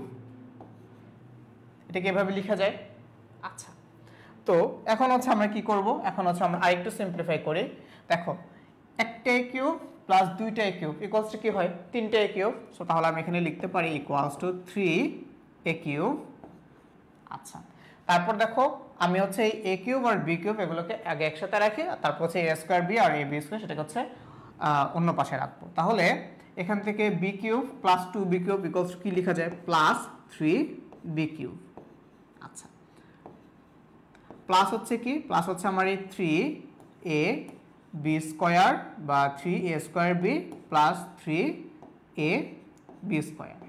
S1: এটাকে এভাবে লেখা যায়। আচ্ছা, তো এখন হচ্ছে আমরা কি করব? এখন হচ্ছে আমরা আরেকটু সিম্পলিফাই করি। দেখো, একটা a কিউব প্লাস দুইটা a কিউব ইকুয়ালস টু কি হয়? তিনটা a কিউব। সো তাহলে আমি এখানে লিখতে পারি ইকুয়ালস টু 3 a কিউব। আচ্ছা, তারপর দেখো আমি হচ্ছে এই a কিউব আর b কিউব এগুলোকে আগে একসাথে রাখি, আর তারপর হচ্ছে a স্কয়ার b আর a b স্কয়ার সেটাকে হচ্ছে অন্য পাশে রাখবো। তাহলে এখান থেকে b cube plus 2b cube equals to কি লেখা যায়? Plus 3b cube. আচ্ছা, প্লাস হচ্ছে কি? প্লাস হচ্ছে আমার এই 3a b স্কয়ার বা 3a square b plus 3a b square.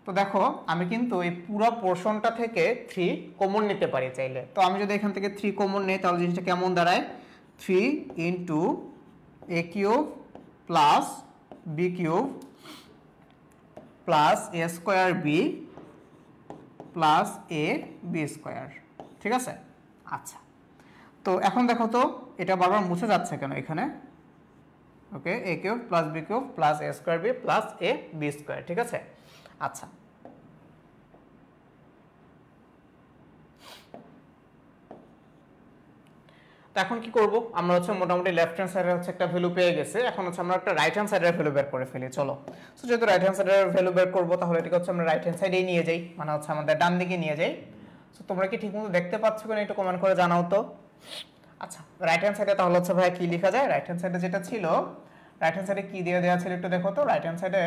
S1: তো দেখো আমি কিন্তু এই পুরো পোরশনটা থেকে 3 কমন নিতে পারি চাইলে। তো আমি যদি এখান থেকে 3 কমন নেই তাহলে জিনিসটা কেমন দাঁড়ায়? 3 into a cube plus b cube plus a square b plus a b square. ঠিক আছে, আচ্ছা তো এখন দেখো তো এটা বারবার মুছে যাচ্ছে কেন এখানে? ওকে, a cube plus b cube plus a square b plus a b square. ঠিক আছে, আচ্ছা তো এখন কি করব? আমরা হচ্ছে মোটামুটি লেফট হ্যান্ড সাইডে হচ্ছে একটা ভ্যালু পেয়ে গেছে, এখন হচ্ছে আমরা একটা রাইট হ্যান্ড সাইডের ভ্যালু বের করে ফেলি। চলো, সো যেহেতু রাইট হ্যান্ড সাইডের ভ্যালু বের করব তাহলে এটাকে হচ্ছে আমরা রাইট হ্যান্ড সাইডেই নিয়ে যাই, মানে হচ্ছে আমাদের ডান দিকে নিয়ে যাই। সো তোমরা কি ঠিকমতো দেখতে পাচ্ছ কিনা একটু কমেন্ট করে জানাও তো। আচ্ছা, রাইট হ্যান্ড সাইডে তাহলে হচ্ছে ভাই কি লেখা যায়? রাইট হ্যান্ড সাইডে যেটা ছিল, রাইট হ্যান্ড সাইডে কি দিয়ে দেওয়া ছিল একটু দেখো তো। রাইট হ্যান্ড সাইডে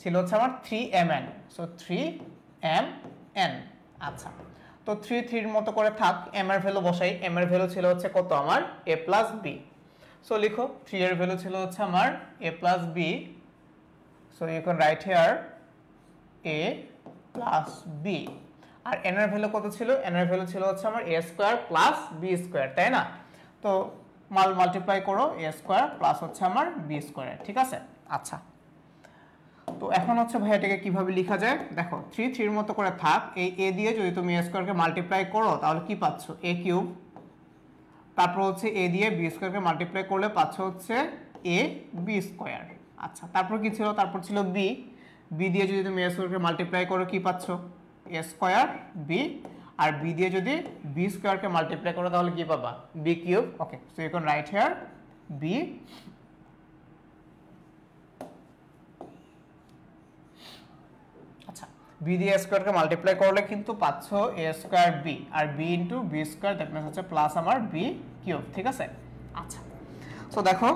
S1: ছিল হচ্ছে আমার 3mn, সো 3mn। আচ্ছা, তো 3 3 এর মতো করে থাক, m এর ভ্যালু বসাই। m এর ভ্যালু ছিল হচ্ছে কত? আমার a প্লাস b। সো লিখো 3 এর ভ্যালু ছিল হচ্ছে আমার a plus b। So you can write here a plus b। আর n এর ভ্যালু কত ছিল? n এর ভ্যালু ছিল হচ্ছে আমার a square plus b square, তাই না? তো মাল্টিপ্লাই করো a স্কয়ার প্লাস হচ্ছে আমার b স্কয়ার, ঠিক আছে? আচ্ছা, তো এখন হচ্ছে ভাই এটাকে কিভাবে লেখা যায়? দেখো 3 3 এর মতো করে থাক, এই a দিয়ে যদি তুমি a স্কয়ারকে মাল্টিপ্লাই করো তাহলে কি পাচ্ছ? a কিউব, তারপর হচ্ছে a দিয়ে b স্কয়ারকে মাল্টিপ্লাই করলে পাচ্ছ হচ্ছে a b স্কয়ার। আচ্ছা, তারপর কি ছিল? তারপর ছিল b, b দিয়ে যদি তুমি a স্কয়ারকে মাল্টিপ্লাই করো কি পাচ্ছ? a স্কয়ার b, আর b দিয়ে যদি b স্কয়ারকে মাল্টিপ্লাই করো তাহলে কি পাবা? b cube. Okay, so you can write here b, আচ্ছা, b দিয়ে স্কয়ারকে মাল্টিপ্লাই করলে কিন্তু পাচ্ছ a স্কয়ার b, আর b into b square, that means হচ্ছে প্লাস আমার b কিউব, ঠিক আছে? আচ্ছা, সো দেখো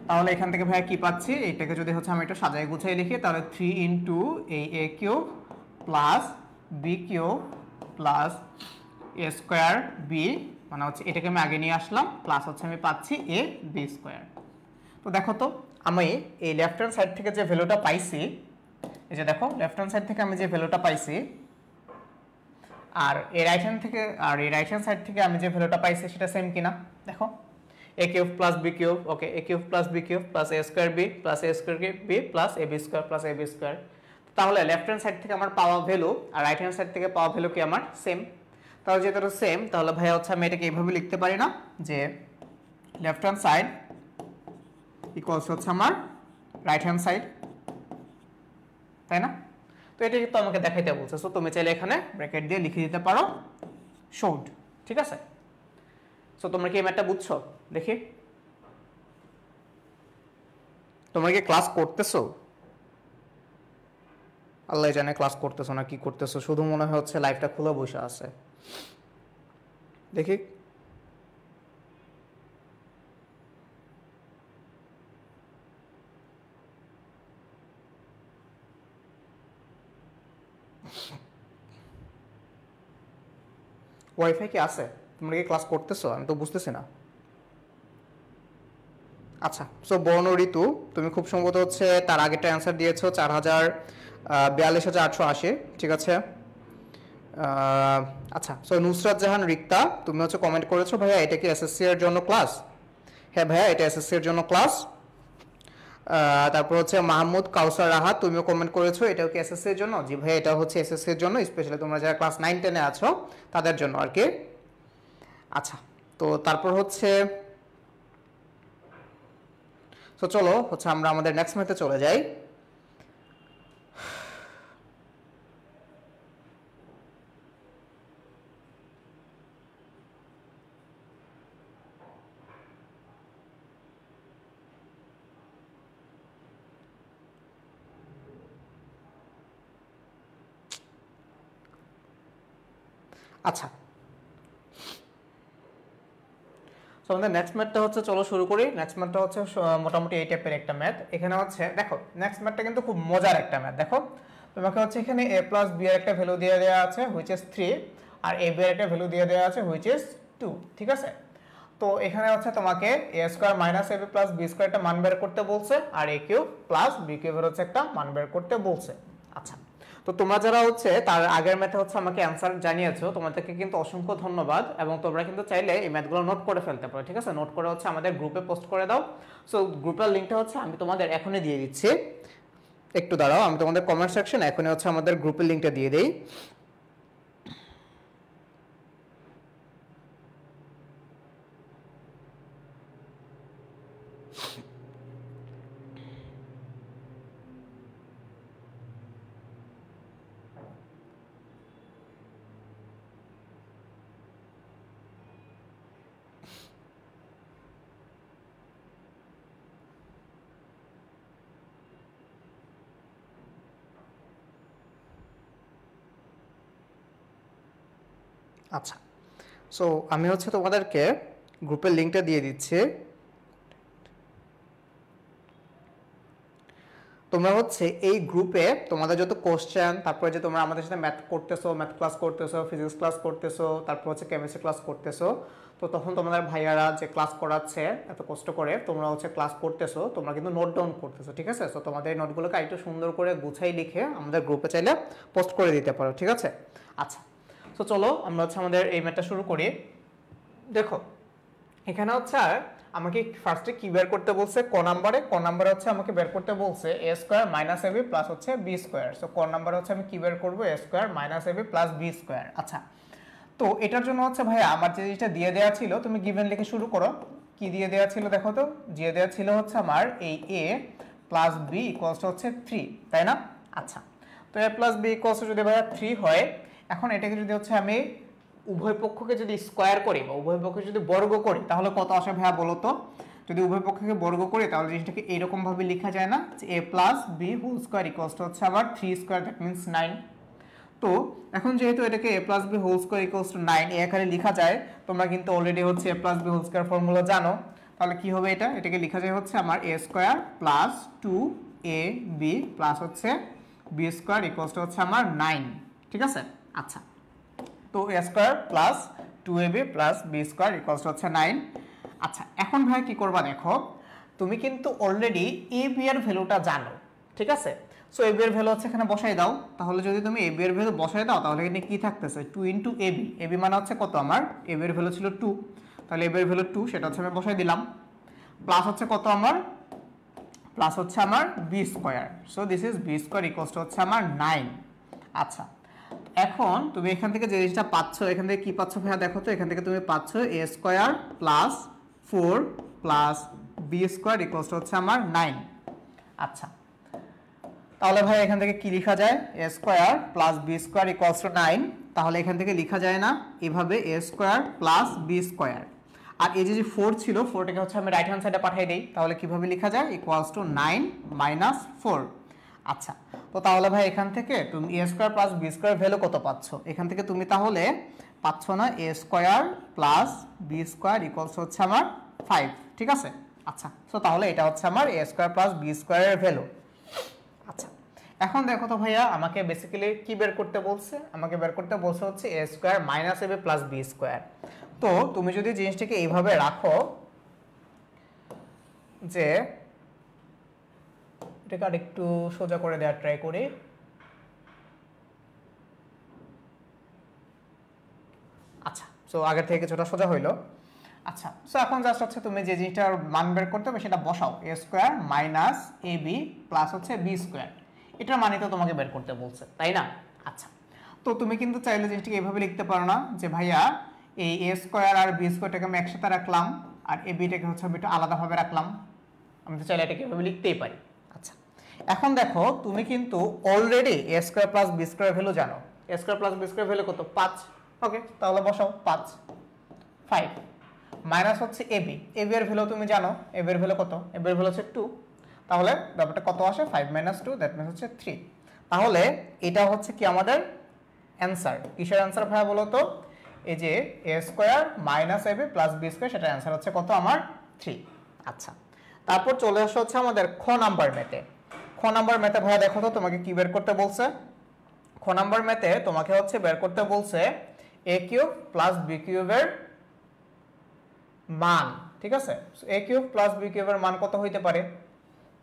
S1: তাহলে এখান থেকে ভাই কি পাচ্ছি? এইটাকে যদি হচ্ছে আমি একটু সাজাই গুছাই লিখি তাহলে 3 ইনটু এই a cube plus b cube plus a square b, মানে হচ্ছে এটাকে আমি আগে নিয়ে আসলাম, প্লাস হচ্ছে আমি পাচ্ছি a b স্কয়ার। তো দেখো তো আমি এই লেফট হ্যান্ড সাইড থেকে যে ভ্যালুটা পাইছি, এই যে দেখো লেফট হ্যান্ড সাইড থেকে আমি যে ভ্যালুটা পাইছি আর এই রাইট হ্যান্ড সাইড থেকে আমি যে ভ্যালুটা পাইছি সেটা সেম কিনা দেখো, a cube plus b cube, okay, a cube plus b cube plus a square b plus a square b plus ab square plus ab square. তাহলে লেফট হ্যান্ড সাইড থেকে আমার পাওয়া ভ্যালু আর রাইট হ্যান্ড সাইড থেকে পাওয়া value কি আমার same? তাহলে যেহেতু সেম, তাহলে ভাই হচ্ছে আমি এটাকে এইভাবে লিখতে পারি না যে লেফট হ্যান্ড সাইড ইকুয়ালস হচ্ছে আমার রাইট হ্যান্ড সাইড, তাই না? তো এটা কিন্তু আমাকে দেখাইতে বলছে, সো তুমি চাইলে এখানে ব্র্যাকেট দিয়ে লিখে দিতে পারো শোড, ঠিক আছে? সো তোমরা কি এই ম্যাথটা বুঝছো? দেখি তোমরা কি ক্লাস করতেছো? আল্লাহ জানে ক্লাস করতেছো না কি করতেছো, শুধু মনে হচ্ছে লাইভটা খুলে বসে আছে। দেখি ওয়াইফাই কি আছে? তোমরা কি ক্লাস করতেছো? আমি তো বুঝতেছি না। আচ্ছা, সো বর্ণ ঋতু তুমি খুব সম্ভবত হচ্ছে তার আগেরটা অ্যান্সার দিয়েছো 4042,880, ঠিক আছে? আচ্ছা, সো নুসরাত জাহান রিক্তা তুমি হচ্ছে কমেন্ট করেছো ভাইয়া এটা কি এসএসসি এর জন্য ক্লাস? হ্যাঁ ভাইয়া, এটা এসএসসি এর জন্য ক্লাস। তারপর হচ্ছে মাহমুদ কাউসার রাহাত তুমিও কমেন্ট করেছো এটাও কি এসএসসি এর জন্য? জি ভাইয়া, এটা হচ্ছে এসএসসি এর জন্য, স্পেশালি তোমরা যারা ক্লাস 9 10 এ আছো তাদের জন্য আর কি। আচ্ছা, তো তারপর হচ্ছে তো চলো হচ্ছে আমরা আমাদের নেক্সট ম্যাথে চলে যাই। আচ্ছা, সো আমাদের নেক্সট ম্যাথটা হচ্ছে, চলো শুরু করি। নেক্সট ম্যাথটা হচ্ছে মোটামুটি এই টাইপের একটা ম্যাথ। এখানে হচ্ছে দেখো নেক্সট ম্যাথটা কিন্তু খুব মজার একটা ম্যাথ। দেখো তোমাকে হচ্ছে এখানে a প্লাস b এর একটা ভ্যালু দিয়ে দেওয়া আছে হুইচ ইজ 3, আর ab এর একটা ভ্যালু দিয়ে দেওয়া আছে হুইচ ইজ 2, ঠিক আছে? তো এখানে হচ্ছে তোমাকে a square minus ab plus b square একটা মান বের করতে বলছে, আর a কিউব প্লাস b কিউবের হচ্ছে একটা মান বের করতে বলছে। আচ্ছা, তো তোমরা যারা হচ্ছে তার আগের ম্যাথে হচ্ছে আমাকে অ্যান্সার জানিয়েছো, তোমাদেরকে কিন্তু অসংখ্য ধন্যবাদ, এবং তোমরা কিন্তু চাইলে এই ম্যাথগুলো নোট করে ফেলতে পারো, ঠিক আছে? নোট করে হচ্ছে আমাদের গ্রুপে পোস্ট করে দাও। সো গ্রুপের লিঙ্কটা হচ্ছে আমি তোমাদের এখনই দিয়ে দিচ্ছি, একটু দাঁড়াও, আমি তোমাদের কমেন্ট সেকশন এখনই হচ্ছে আমাদের গ্রুপের লিঙ্কটা দিয়ে দেই। আচ্ছা, সো আমি হচ্ছে তোমাদেরকে গ্রুপের লিঙ্কটা দিয়ে দিচ্ছি। তোমরা হচ্ছে এই গ্রুপে তোমাদের যত কোশ্চেন, তারপরে যে তোমরা আমাদের সাথে ম্যাথ করতেছো, ম্যাথ ক্লাস করতেছো, ফিজিক্স ক্লাস করতেছো, তারপর হচ্ছে কেমিস্ট্রি ক্লাস করতেছো, তো তখন তোমাদের ভাইয়ারা যে ক্লাস করাচ্ছে এত কষ্ট করে, তোমরা হচ্ছে ক্লাস করতেছো, তোমরা কিন্তু নোট ডাউন করতেছো, ঠিক আছে? সো তোমাদের এই নোটগুলোকে একটু সুন্দর করে গুছাই লিখে আমাদের গ্রুপে চাইলে পোস্ট করে দিতে পারো, ঠিক আছে? আচ্ছা, তো চলো আমরা হচ্ছে আমাদের এই ম্যাথটা শুরু করি। দেখো এখানে হচ্ছে আমাকে ফার্স্টে কি বের করতে বলছে, ক নাম্বারে হচ্ছে আমাকে বের করতে বলছে a square minus ab plus হচ্ছে বি স্কোয়ার। সো ক নাম্বারে হচ্ছে আমি কি বের করবো, a square minus ab plus b square. আচ্ছা, তো এটার জন্য হচ্ছে ভাইয়া আমার যে জিনিসটা দিয়ে দেওয়া ছিল, তুমি গিভেন লিখে শুরু করো। কি দিয়ে দেওয়া ছিল দেখো তো, দিয়ে দেওয়া ছিল হচ্ছে আমার এই এ প্লাস বি ইকুয়ালস হচ্ছে 3, তাই না? আচ্ছা, তো এ প্লাস বি ইকুয়ালস যদি ভাইয়া 3 হয়, এখন এটাকে যদি হচ্ছে আমি উভয় পক্ষকে যদি স্কোয়ার করি বা উভয় পক্ষকে যদি বর্গ করি তাহলে কত আসে ভাইয়া বলো তো? যদি উভয় পক্ষকে বর্গ করি তাহলে জিনিসটাকে এইরকম ভাবে লেখা যায় না, a plus B whole square equals হচ্ছে আবার 3 স্কোয়ার, দ্যাট মিনস 9। তো এখন যেহেতু এটাকে a plus B whole square equals to 9 এ আকারে লেখা যায়, তোমরা কিন্তু অলরেডি হচ্ছে a plus B whole square formula জানো, তাহলে কি হবে এটা? এটাকে লেখা যায় হচ্ছে আমার a square plus 2ab plus হচ্ছে b স্কোয়ার ইকুয়ালস টু হচ্ছে আমার 9, ঠিক আছে? আচ্ছা, তো a square plus 2ab plus b square equals to হচ্ছে 9। আচ্ছা, এখন ভাই কি করবা দেখো, তুমি কিন্তু অলরেডি ab এর ভ্যালুটা জানো, ঠিক আছে? সো ab এর ভ্যালু হচ্ছে এখানে বসাই দাও। তাহলে যদি তুমি ab এর ভ্যালু বসাই দাও তাহলে এখানে কি থাকতেছে, 2 ইনটু ab। ab মানে হচ্ছে কত, আমার ab এর ভ্যালু ছিল 2, তাহলে ab এর ভ্যালু 2, সেটা হচ্ছে আমি বসাই দিলাম। প্লাস হচ্ছে কত আমার, প্লাস হচ্ছে আমার b square. So this is b square equals to হচ্ছে আমার 9। আচ্ছা, এখন তুমি এখান থেকে যে জিনিসটা পাচ্ছ, এখান থেকে কি পাচ্ছ ভাইয়া দেখো তো, এখান থেকে তুমি পাচ্ছ a square plus 4 plus b square equals to হচ্ছে আমার 9। আচ্ছা, তাহলে ভাই এখান থেকে কি লেখা যায়, a square plus b square equals to 9। তাহলে এখান থেকে লেখা যায় না এভাবে a square plus b square, আর এই যে 4 ছিল 4টাকে হচ্ছে আমি রাইট হ্যান্ড সাইডে পাঠিয়ে দেই, তাহলে কিভাবে লেখা যায়, ইকুয়ালস টু 9 মাইনাস 4। আচ্ছা, তো তাহলে ভাই এখান থেকে তুমি a square plus b square value কত পাচ্ছ, এখান থেকে তুমি তাহলে পাচ্ছ না a square plus b square equals হচ্ছে আমার 5, ঠিক আছে? আচ্ছা, সো তাহলে এটা হচ্ছে আমার a স্কয়ার প্লাস b স্কয়ারের ভ্যালু। আচ্ছা, এখন দেখো তো ভাইয়া আমাকে বেসিক্যালি কি বের করতে বলছে, আমাকে বের করতে বলছে হচ্ছে a square minus ab plus b square. তো তুমি যদি জিনিসটাকে এইভাবে রাখো যে, এটাকে আর একটু সোজা করে দেওয়ার ট্রাই করি। আচ্ছা, সো আগের থেকে কিছুটা সোজা হইলো। আচ্ছা, সো এখন জাস্ট হচ্ছে তুমি যে জিনিসটার মান বের করতে হবে সেটা বসাও, a square minus ab plus হচ্ছে b স্কয়ার। এটার মানে তো তোমাকে বের করতে বলছে, তাই না? আচ্ছা, তো তুমি কিন্তু চাইলে জিনিসটাকে এইভাবে লিখতে পারো না যে ভাইয়া এই a স্কয়ার আর b স্কয়ারটাকে আমি একসাথে রাখলাম আর ab-টাকে হচ্ছে আমি একটু আলাদাভাবে রাখলাম, আমি তো চাইলে এটাকে এভাবে লিখতেই পারি। আচ্ছা, এখন দেখো তুমি কিন্তু already a square plus b square value জানো, a square plus b square value কত, 5। ওকে, তাহলে বসাও 5 5 মাইনাস হচ্ছে ab এর ভ্যালু তুমি জানো, ab এর ভ্যালু কত, ab এর ভ্যালু হচ্ছে 2, তাহলে ব্যাপারটা কত আসে, 5 মাইনাস 2, দ্যাট মিন্স হচ্ছে 3। তাহলে এটা হচ্ছে কি আমাদের অ্যান্সার। কিসের অ্যান্সার ভাইয়া বলো তো, এই যে a square minus ab plus b square, সেটার অ্যান্সার হচ্ছে কত আমার 3। আচ্ছা, তারপর চলে আসা হচ্ছে আমাদের খ নাম্বার ম্যাথে। খ নাম্বার ম্যাথে ভাইয়া দেখো তো তোমাকে কি বের করতে বলছে, খ নাম্বার ম্যাথে তোমাকে হচ্ছে বের করতে বলছে a কিউব প্লাস b কিউবের মান, ঠিক আছে? a কিউব প্লাস b কিউবের মান কত হইতে পারে?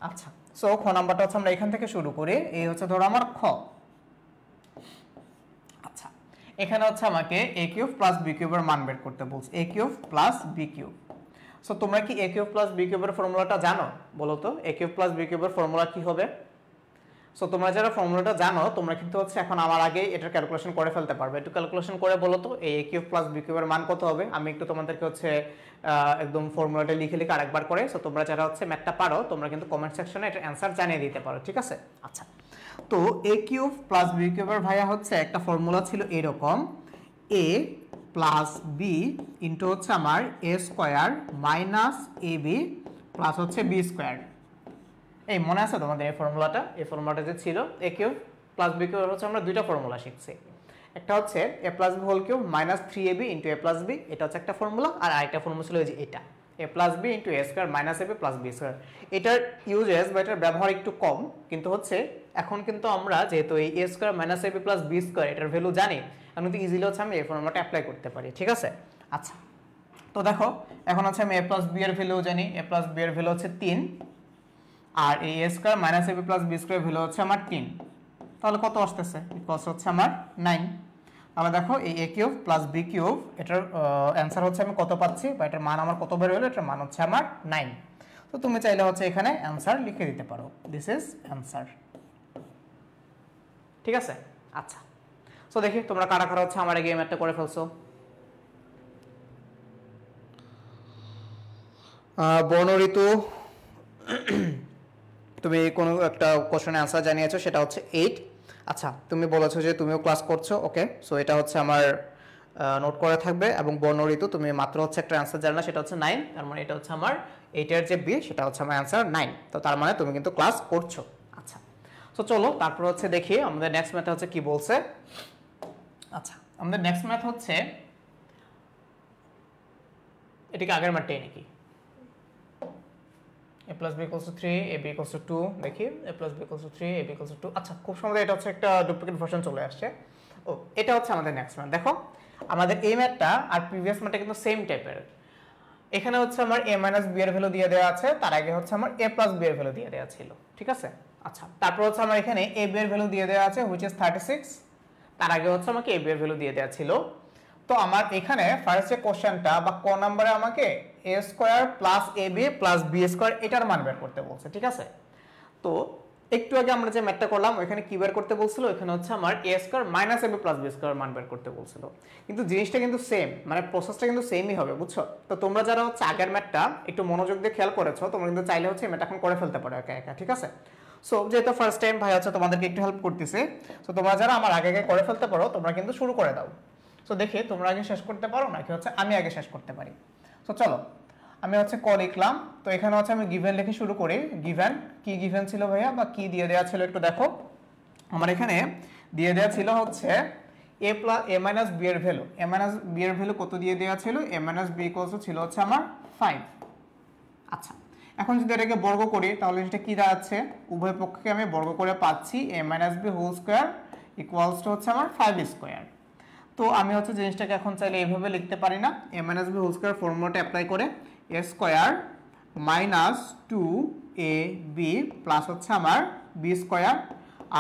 S1: আচ্ছা, সো খ নাম্বারটা হচ্ছে আমরা এখান থেকে শুরু করি, এই হচ্ছে ধরো আমার খ। আচ্ছা, এখানে হচ্ছে আমাকে a কিউব প্লাস b কিউবের মান বের করতে বলছে, a cube plus b cube. So তোমরা কি a কিউব প্লাস b কিউবের ফর্মুলাটা জানো বলো তো, a কিউব প্লাস b কিউবের ফর্মুলা কি হবে? সো তোমরা যারা ফর্মুলাটা জানো তোমরা কিন্তু হচ্ছে এখন আমার আগে এটার ক্যালকুলেশন করে ফেলতে পারবে। একটু ক্যালকুলেশন করে বলো তো এই a কিউব প্লাস b কিউবের মান কত হবে। আমি একটু তোমাদেরকে হচ্ছে একদম ফর্মুলাটা লিখে লিখে আরেকবার করে, সো তোমরা যারা হচ্ছে ম্যাথটা পারো তোমরা কিন্তু কমেন্ট সেকশনে এটার অ্যান্সার জানিয়ে দিতে পারো, ঠিক আছে? আচ্ছা, তো a কিউব প্লাস b কিউবের ভাইয়া হচ্ছে একটা ফর্মুলা ছিল এরকম, a প্লাস b ইন্টু হচ্ছে আমার a square minus ab plus হচ্ছে b স্কয়ার। এই মনে আছে তোমাদের এই ফর্মুলাটা? এই ফর্মুলাটা যে ছিল a cube plus b cube হচ্ছে আমরা দুইটা ফর্মুলা শিখছি, একটা হচ্ছে a plus b whole cube minus 3ab into a plus b, এটা হচ্ছে একটা ফর্মুলা, আর আরেকটা ফর্মুলা ছিল এই যে এটা a plus b into a square minus ab plus b square. এটার ইউজেস বা এটার ব্যবহার একটু কম, কিন্তু হচ্ছে এখন কিন্তু আমরা যেহেতু এই a square minus ab plus b square এটার ভ্যালু জানি, আমি তো ইজিলি হচ্ছে আমি এই ফর্মুলাটা অ্যাপ্লাই করতে পারি, ঠিক আছে? আচ্ছা, তো দেখো এখন হচ্ছে আমি a প্লাস b এর ভ্যালু জানি, a প্লাস b এর ভ্যালু হচ্ছে 3, আর এই a square minus ab plus b square value হচ্ছে আমার 3, তাহলে কত আসতেছে ইকুয়ালস হচ্ছে আমার 9। তাহলে দেখো এই a cube plus b cube এটার অ্যান্সার হচ্ছে আমি কত পাচ্ছি বা এটার মান আমার কত বের হলো, এটার মান হচ্ছে আমার 9। তো তুমি চাইলে হচ্ছে এখানে অ্যান্সার লিখে দিতে পারো, দিস ইজ অ্যান্সার। ঠিক আছে, আচ্ছা। সো দেখি তোমরা কারা কারা হচ্ছে আমার এই গেম একটা করে ফেলছো। বর্ণ ঋতু তুমি কোনো একটা কোশ্চেনের অ্যান্সার জানিয়েছো, সেটা হচ্ছে 8। আচ্ছা, তুমি বলেছো যে তুমিও ক্লাস করছো, ওকে। সো এটা হচ্ছে আমার নোট করে থাকবে। এবং বর্ণ ঋতু তুমি মাত্র হচ্ছে একটা অ্যান্সার জানো না, সেটা হচ্ছে 9। তার মানে এটা হচ্ছে আমার 8 এর যে বি সেটা হচ্ছে আমার অ্যান্সার 9। তো তার মানে তুমি কিন্তু ক্লাস করছো। আচ্ছা, সো চলো তারপর হচ্ছে দেখি আমাদের নেক্সট ম্যাথ হচ্ছে কি বলছে। আচ্ছা, আমাদের নেক্সট ম্যাথ হচ্ছে এটিকে আগের ম্যাথটাই নাকি a plus b equals to 3 ab equals to 2, দেখি a plus b equals to 3 ab equals to 2। আচ্ছা, খুব সম্ভবত এটা হচ্ছে একটা ডুপ্লিকেট ভার্সন চলে আসছে। ও, এটা হচ্ছে আমাদের নেক্সট ম্যাথ। দেখো আমাদের এই ম্যাথটা আর প্রিভিয়াস ম্যাথটা কিন্তু সেম টাইপের। এখানে হচ্ছে আমার a মাইনাস b এর ভ্যালু দিয়ে দেওয়া আছে, তার আগে হচ্ছে আমার a প্লাস b এর ভ্যালু দিয়ে দেওয়া ছিল, ঠিক আছে। আচ্ছা, তারপর হচ্ছে আমার এখানে a b এর ভ্যালু দিয়ে দেওয়া আছে which is 36, তার আগে হচ্ছে আমাকে a b এর ভ্যালু দিয়ে দেওয়া ছিল। তো আমার এখানে ফার্স্ট যে কোশ্চেনটা বা ক নম্বরে আমাকে a square plus ab plus b square এটার মান বের করতে বলছে, ঠিক আছে। তো একটু আগে আমরা যে ম্যাথটা করলাম ওখানে কি বের করতে বলছিল, এখানে হচ্ছে আমার a square minus ab plus b square মান বের করতে বলছিল। কিন্তু জিনিসটা কিন্তু সেম, মানে প্রসেসটা কিন্তু সেমই হবে, বুঝছো। তো তোমরা যারা হচ্ছে আগের ম্যাথটা একটু মনোযোগ দিয়ে খেয়াল করেছো, তোমরা কিন্তু চাইলে হচ্ছে ম্যাথটা এখন করে ফেলতে পারো একা একা, ঠিক আছে। সো যেহেতু ফার্স্ট টাইম ভাই হচ্ছে তোমাদেরকে একটু হেল্প করতেছে, সো তোমরা যারা আমার আগে আগে করে ফেলতে পারো তোমরা কিন্তু শুরু করে দাও। সো দেখি তোমরা আগে শেষ করতে পারো নাকি হচ্ছে আমি আগে শেষ করতে পারি। সো চলো আমি হচ্ছে ক লিখলাম। তো এখানে হচ্ছে আমি গিভেন লিখে শুরু করি। গিভেন কি গিভেন ছিল ভাইয়া, বা কি দিয়ে দেওয়া ছিল একটু দেখো। আমার এখানে দিয়ে দেওয়া ছিল হচ্ছে a plus a minus b এর ভ্যালু, a মাইনাস b এর ভ্যালু কত দিয়ে দেওয়া ছিল, a মাইনাস b ইকুয়ালস ছিল হচ্ছে আমার 5। আচ্ছা, এখন যদি এটাকে বর্গ করি তাহলে এটা কি দাঁড়াচ্ছে, উভয় পক্ষকে আমি বর্গ করে পাচ্ছি a minus b whole square equals to হচ্ছে আমার 5 স্কয়ার। তো আমি হচ্ছে জিনিসটাকে এখন চাইলে এইভাবে লিখতে পারি না, a minus b whole square ফর্মুলাটা অ্যাপ্লাই করে a square minus 2ab plus হচ্ছে আমার b স্কয়ার,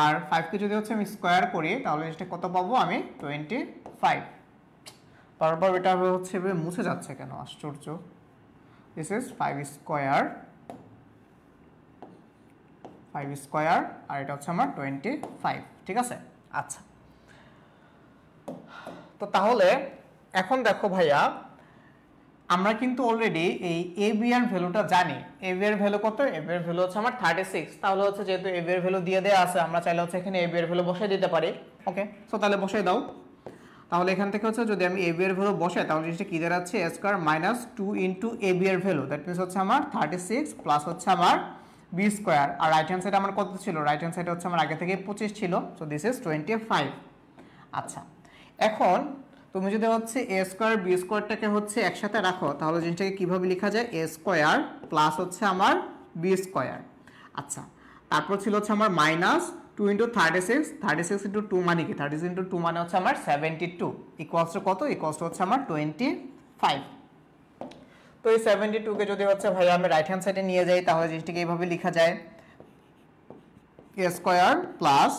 S1: আর 5 কে যদি হচ্ছে আমি স্কয়ার করি তাহলে এটা কত পাবো আমি 25। বারবার এটা হচ্ছে মুছে যাচ্ছে কেন, আশ্চর্য। দিস ইজ 5 স্কয়ার, 5 স্কয়ার, আর এটা হচ্ছে আমার 25, ঠিক আছে। আচ্ছা, তো তাহলে এখন দেখো ভাইয়া আমরা কিন্তু অলরেডি এই ab এর ভ্যালুটা জানি। ab এর ভ্যালু কত, ab এর ভ্যালু হচ্ছে আমার 36। তাহলে হচ্ছে যেহেতু ab এর ভ্যালু দিয়ে দেয়া আছে আমরা চাইলে হচ্ছে এখানে ab এর ভ্যালু বসাই দিতে পারি, ওকে। সো তাহলে বসাই দাও। তাহলে এখান থেকে হচ্ছে যদি আমি ab এর ভ্যালু বসাই তাহলে জিনিসটা কি দাঁড়াচ্ছে, a square minus 2 into ab এর ভ্যালু, দ্যাট মিন্স হচ্ছে আমার 36 প্লাস হচ্ছে আমার b স্কয়ার, আর রাইট হ্যান্ড সাইড আমার কত ছিল, রাইট হ্যান্ড সাইড হচ্ছে আমার আগে থেকে 25 ছিল, সো দিস ইজ 25। আচ্ছা, এখন তুমি যদি হচ্ছে a স্কয়ার b স্কয়ারটাকে হচ্ছে একসাথে রাখো তাহলে জিনিসটাকে কিভাবে লেখা যায়, a স্কয়ার প্লাস হচ্ছে আমার b স্কয়ার। আচ্ছা, তারপর ছিল হচ্ছে আমার মাইনাস 2 ইনটু 36, 36 ইনটু 2 মানে কি, 36 ইনটু 2 মানে হচ্ছে আমার 72 ইকুয়ালস টু কত, ইকুয়ালস টু হচ্ছে আমার 25। তো এই 72 কে যদি হচ্ছে ভাই আমি রাইট হ্যান্ড সাইডে নিয়ে যাই তাহলে জিনিসটাকে এইভাবে লেখা যায় a স্কয়ার প্লাস,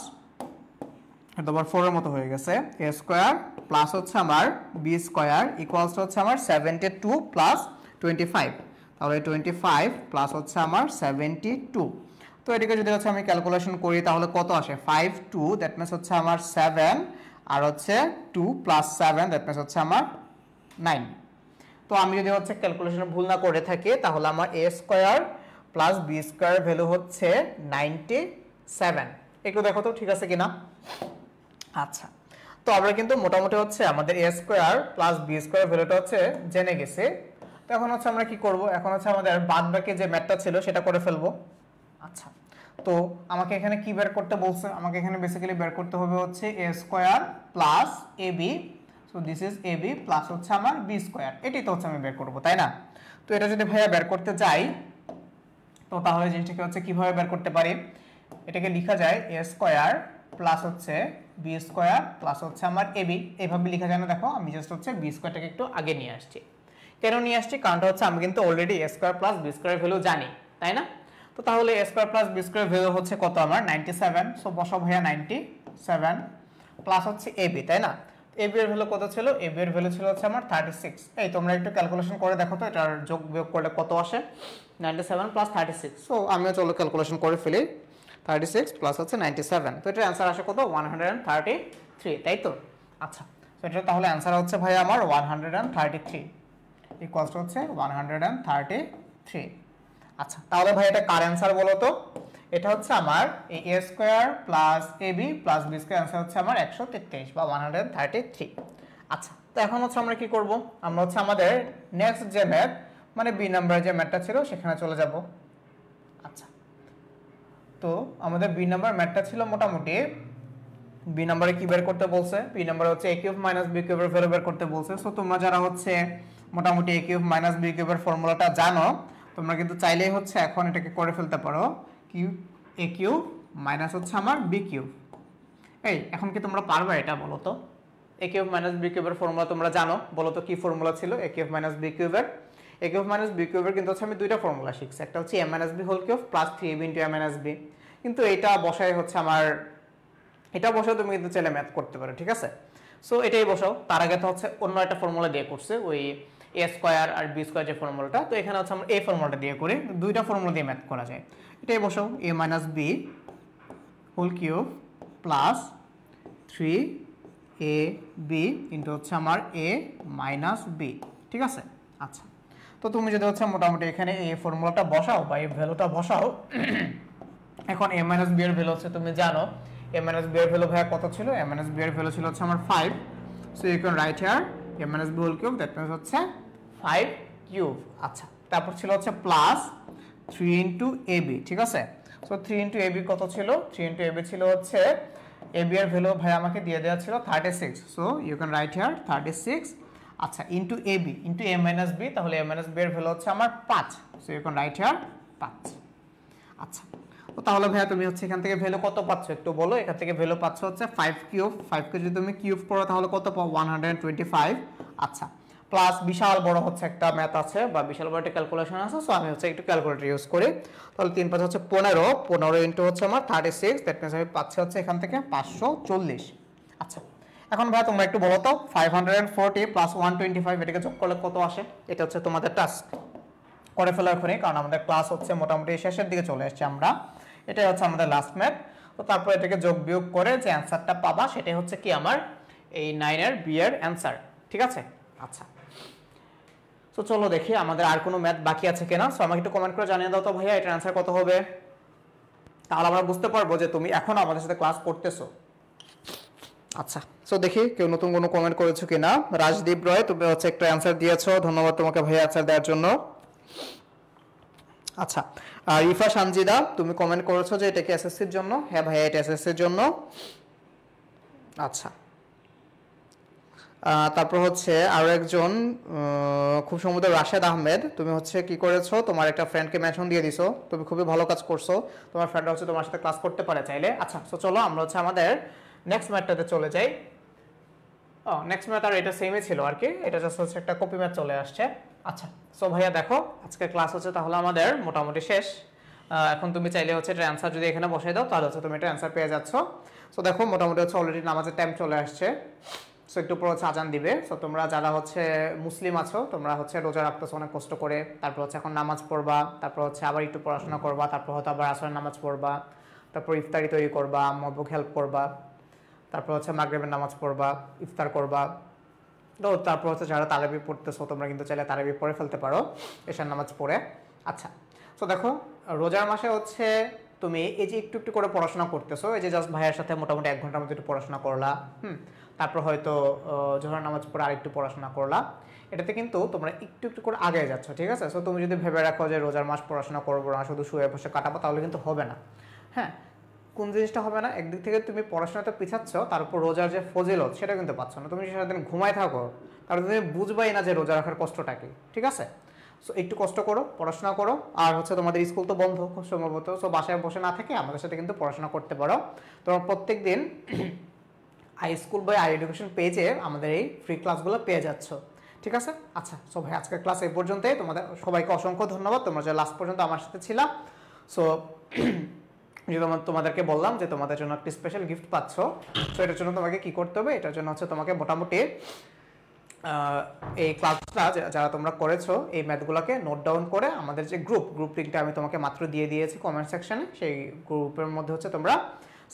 S1: এটা আবার 4 এর মতো হয়ে গেছে, a স্কয়ার প্লাস হচ্ছে আমার b স্কয়ার ইকুয়ালস টু হচ্ছে আমার 72 প্লাস 25। তাহলে 25 প্লাস হচ্ছে আমার 72। তো এটাকে যদি হচ্ছে আমি ক্যালকুলেশন করি তাহলে কত আসে, 5 2, দ্যাট মিন্স হচ্ছে আমার 7, আর হচ্ছে 2 প্লাস 7 দ্যাট মিন্স হচ্ছে আমার 9। তো আমি যদি হচ্ছে ক্যালকুলেশনে ভুল না করে থাকি তাহলে আমার a square plus b square value হচ্ছে 97। একটু দেখো তো ঠিক আছে কিনা। আচ্ছা, তো আমরা কিন্তু মোটামুটি হচ্ছে আমাদের a square plus b square ভ্যালুটা হচ্ছে জেনে গেছে। তো এখন হচ্ছে আমরা কি করব, এখন হচ্ছে আমাদের বাদবাকি যে ম্যাথটা ছিল সেটা করে ফেলবো। আচ্ছা, তো আমাকে এখানে কি বের করতে বলছে, আমাকে এখানে বেসিক্যালি বের করতে হবে হচ্ছে a square plus ab, so this is ab plus হচ্ছে আমার b স্কয়ার, এটাই তো হচ্ছে আমি বের করব, তাই না। তো এটা যদি ভাইয়া বের করতে যাই তো তাহলে জিনিসটাকে হচ্ছে কিভাবে বের করতে পারি, এটাকে লেখা যায় a স্কয়ার প্লাস হচ্ছে b স্কয়ার প্লাস হচ্ছে আমার ab, এইভাবে লেখা যায় না। দেখো আমি জাস্ট হচ্ছে b স্কয়ারটাকে একটু আগে নিয়ে আসছি, কেন নিয়ে আসছি কারণটা হচ্ছে আমি কিন্তু already a square plus b square value জানি, তাই না? তো তাহলে a square plus b square value হচ্ছে কত আমার 97, সো বসাও ভাইয়া 97 প্লাস হচ্ছে ab, তাই না? ab এর ভ্যালু কত ছিল? ab এর ভ্যালু ছিল হচ্ছে আমার 36। এই তোমরা একটু ক্যালকুলেশন করে দেখো তো এটার যোগ বিয়োগ করলে কত আসে। 97 প্লাস 36, সো আমিও চলো ক্যালকুলেশন করে ফেলি। 36 প্লাস হচ্ছে 97, তো এটার অ্যান্সার আসে কত? 133, তাই তো? আচ্ছা, তো এটা তাহলে অ্যান্সার হচ্ছে ভাই আমার 133 ইকুয়ালস টু হচ্ছে 133। আচ্ছা, তাহলে ভাই এটা কার অ্যান্সার বলো তো? এটা হচ্ছে আমার এই a square plus ab plus b square answer হচ্ছে আমার 133 বা 133। আচ্ছা, তো এখন হচ্ছে আমরা কি করব? আমরা হচ্ছে আমাদের নেক্সট যে ম্যাথ মানে বি নাম্বারের যে ম্যাথটা ছিল সেখানে চলে যাব। আচ্ছা, তো আমাদের বি নাম্বার ম্যাথটা ছিল মোটামুটি বি নাম্বারে কি বের করতে বলছে? বি নাম্বারে হচ্ছে a কিউব মাইনাস b কিউবের ভ্যালু বের করতে বলছে। সো তোমরা যারা হচ্ছে মোটামুটি a কিউব মাইনাস b কিউবের ফর্মুলাটা জানো, তোমরা কিন্তু চাইলেই হচ্ছে এখন এটাকে করে ফেলতে পারো। কিউব a কিউব মাইনাস হচ্ছে আমার b কিউব। এই এখন কি তোমরা পারবে এটা বলো তো? a কিউব মাইনাস b কিউবের ফর্মুলা তোমরা জানো, বলো তো কি ফর্মুলা ছিল a কিউব মাইনাস b কিউবের? a কিউব মাইনাস b কিউবের কিন্তু হচ্ছে আমি দুইটা ফর্মুলা শিখছি, একটা হচ্ছে a minus b whole cube plus 3ab into a minus b। কিন্তু এটা বসাই হচ্ছে আমার, এটা বসাও তুমি কিন্তু চাইলে ম্যাথ করতে পারো, ঠিক আছে? সো এটাই বসাও। তার আগে তো হচ্ছে অন্য একটা ফর্মুলা দিয়ে করছে, ওই a স্কয়ার আর b স্কয়ার যে ফর্মুলাটা, তো এখানে হচ্ছে আমরা এই ফর্মুলাটা দিয়ে করি, দুইটা ফর্মুলা দিয়ে ম্যাথ করা যায়। এটাই বসাও, a minus b whole cube plus 3ab into হচ্ছে আমার a মাইনাস b, ঠিক আছে? আচ্ছা, তো তুমি যদি হচ্ছে মোটামুটি এখানে এই ফর্মুলাটা বসাও বা এই ভ্যালুটা বসাও। এখন a মাইনাস b এর ভ্যালু হচ্ছে তুমি জানো, a মাইনাস b এর ভ্যালু ভাইয়া কত ছিল? a মাইনাস b এর ভ্যালু ছিল হচ্ছে আমার 5, so you can write here a minus b whole cube, that means হচ্ছে 5 কিউব। আচ্ছা, তারপর ছিল হচ্ছে প্লাস 3 ইনটু ab, ঠিক আছে? সো 3 ইনটু ab কত ছিল? 3 ইনটু ab ছিল হচ্ছে ab এর ভ্যালু ভাই আমাকে দিয়ে দেওয়া ছিল 36, so you can write here 36। আচ্ছা, into ab into a minus b, তাহলে a মাইনাস b এর ভ্যালু হচ্ছে আমার 5, so you can write here 5। আচ্ছা, তো তাহলে ভাইয়া তুমি হচ্ছে এখান থেকে ভ্যালু কত পাচ্ছ একটু বলো? এখান থেকে ভ্যালু পাচ্ছ হচ্ছে 5 কিউব। 5 কে যদি তুমি কিউব করো তাহলে কত পাও? 125। আচ্ছা, প্লাস বিশাল বড় হচ্ছে একটা ম্যাথ আছে বা বিশাল বড় একটা ক্যালকুলেশন আছে, সো আমি হচ্ছে একটু ক্যালকুলেটর ইউজ করি। তাহলে 3 5 হচ্ছে 15, 15 ইনটু হচ্ছে আমার 36, দ্যাট মিন্স আমি পাচ্ছি হচ্ছে এখান থেকে 540। আচ্ছা, এখন ভাই তোমরা একটু বলো তো 540 প্লাস 125 এটাকে যোগ করলে কত আসে? এটা হচ্ছে তোমাদের টাস্ক, করে ফেলো এখনই, কারণ আমাদের ক্লাস হচ্ছে মোটামুটি শেষের দিকে চলে এসেছে আমরা। এটাই হচ্ছে আমাদের লাস্ট ম্যাথ। তো তারপর এটাকে যোগ বিয়োগ করে যে অ্যান্সারটা পাবা সেটাই হচ্ছে কি আমার এই 9 এর বি এর অ্যান্সার, ঠিক আছে? আচ্ছা, তো চলো দেখি আমাদের আর কোনো ম্যাথ বাকি আছে কিনা। সো আমাকে একটু কমেন্ট করে জানিয়ে দাও তো ভাইয়া এটার অ্যান্সার কত হবে, তাহলে আমরা বুঝতে পারবো যে তুমি এখনো আমাদের সাথে ক্লাস করতেছো। আচ্ছা, সো দেখি কেউ নতুন কোনো কমেন্ট করেছো কিনা। রাজদীপ রয়, তুমি হচ্ছে একটা অ্যান্সার দিয়েছো, ধন্যবাদ তোমাকে ভাইয়া অ্যান্সার দেওয়ার জন্য। আচ্ছা, রিফা সানজিদা তুমি কমেন্ট করেছো যে এটা কি এসএসসির জন্য? হ্যাঁ ভাইয়া, এটা এসএসসির জন্য। আচ্ছা, তারপর হচ্ছে আরো একজন খুব সম্ভবত রাশেদ আহমেদ, তুমি হচ্ছে কি করেছো? তোমার একটা ফ্রেন্ডকে মেনশন দিয়ে দিছো, তুমি খুবই ভালো কাজ করছো, তোমার ফ্রেন্ড হচ্ছে তোমার সাথে ক্লাস করতে পারে চাইলে। আচ্ছা, তো চলো আমরা হচ্ছে আমাদের নেক্সট ম্যাথটাতে চলে যাই। নেক্সট ম্যাথ আর এটা সেমই ছিল আর কি, এটা জাস্ট হচ্ছে একটা কপি ম্যাথ চলে আসছে। আচ্ছা, সো ভাইয়া দেখো আজকের ক্লাস হচ্ছে তাহলে আমাদের মোটামুটি শেষ। এখন তুমি চাইলে হচ্ছে এটার অ্যান্সার যদি এখানে বসাই দাও তাহলে হচ্ছে তুমি এটা অ্যান্সার পেয়ে যাচ্ছ। সো দেখো মোটামুটি হচ্ছে অলরেডি নামাজের টাইম চলে আসছে, সো একটু পর হচ্ছে আজান দিবে। সো তোমরা যারা হচ্ছে মুসলিম আছো তোমরা হচ্ছে রোজা রাখতেছো অনেক কষ্ট করে, তারপর হচ্ছে এখন নামাজ পড়বা, তারপর হচ্ছে আবার একটু পড়াশোনা করবা, তারপর হয়তো আবার আসরের নামাজ পড়বা, তারপর ইফতারি তৈরি করবা, আম্মু হেল্প করবা, তারপর হচ্ছে মাগরিবের নামাজ পড়বা, ইফতার করবা। তো তারপর হচ্ছে যারা তারাবি পড়তেছো তোমরা কিন্তু চাইলে তারাবি পড়ে ফেলতে পারো এশার নামাজ পড়ে। আচ্ছা, তো দেখো রোজার মাসে হচ্ছে তুমি এই যে একটু একটু করে পড়াশোনা করতেছো, এই যে জাস্ট ভাইয়ের সাথে মোটামুটি 1 ঘন্টার মতো একটু পড়াশোনা করলা, তারপর হয়তো জোহর নামাজ পড়ে আরেকটু পড়াশোনা করলা, এটাতে কিন্তু তোমরা একটু একটু করে আগে যাচ্ছ, ঠিক আছে? সো তুমি যদি ভেবে রাখো যে রোজার মাস পড়াশোনা করবো না, শুধু শুয়ে বসে কাটাবো, তাহলে কিন্তু হবে না। হ্যাঁ, কোন জিনিসটা হবে না? একদিক থেকে তুমি পড়াশোনাতে পিছাচ্ছ, তার উপর রোজার যে ফজিলত সেটা কিন্তু পাচ্ছ না। তুমি সারাদিন ঘুমায় থাকো, তাহলে তুমি বুঝবাই না যে রোজা রাখার কষ্টটা কি, ঠিক আছে? সো একটু কষ্ট করো, পড়াশোনা করো, আর হচ্ছে তোমাদের স্কুল তো বন্ধ খুব সম্ভবত, সো বাসায় বসে না থেকে আমাদের সাথে কিন্তু পড়াশোনা করতে পারো। তোমরা প্রত্যেক দিন আই স্কুল বা আই এডুকেশন পেজে আমাদের এই ফ্রি ক্লাসগুলো পেয়ে যাচ্ছ, ঠিক আছে? আচ্ছা, সো ভাই আজকের ক্লাস এই পর্যন্তই। তোমাদের সবাইকে অসংখ্য ধন্যবাদ, তোমরা যে লাস্ট পর্যন্ত আমার সাথে ছিলা। সো তোমাদেরকে বললাম যে তোমাদের জন্য একটি স্পেশাল গিফট পাচ্ছ। সো এটার জন্য তোমাকে কি করতে হবে, এটার জন্য হচ্ছে তোমাকে মোটামুটি এই ক্লাসটা যারা তোমরা করেছো এই ম্যাথগুলোকে নোট ডাউন করে আমাদের যে গ্রুপ লিঙ্কটা আমি তোমাকে মাত্র দিয়ে দিয়েছি কমেন্ট সেকশনে, সেই গ্রুপের মধ্যে হচ্ছে তোমরা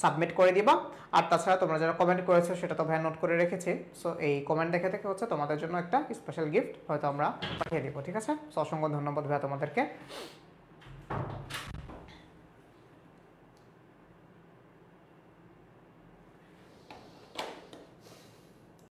S1: সাবমিট করে দিবা। আর তাছাড়া তোমরা যারা কমেন্ট করেছো সেটা তো ভাই নোট করে রেখেছি। সো এই কমেন্ট দেখে থেকে হচ্ছে তোমাদের জন্য একটা স্পেশাল গিফট হয়তো আমরা পাঠিয়ে দিব। ঠিক আছে? সো অসংখ্য ধন্যবাদ ভাইয়া তোমাদেরকে।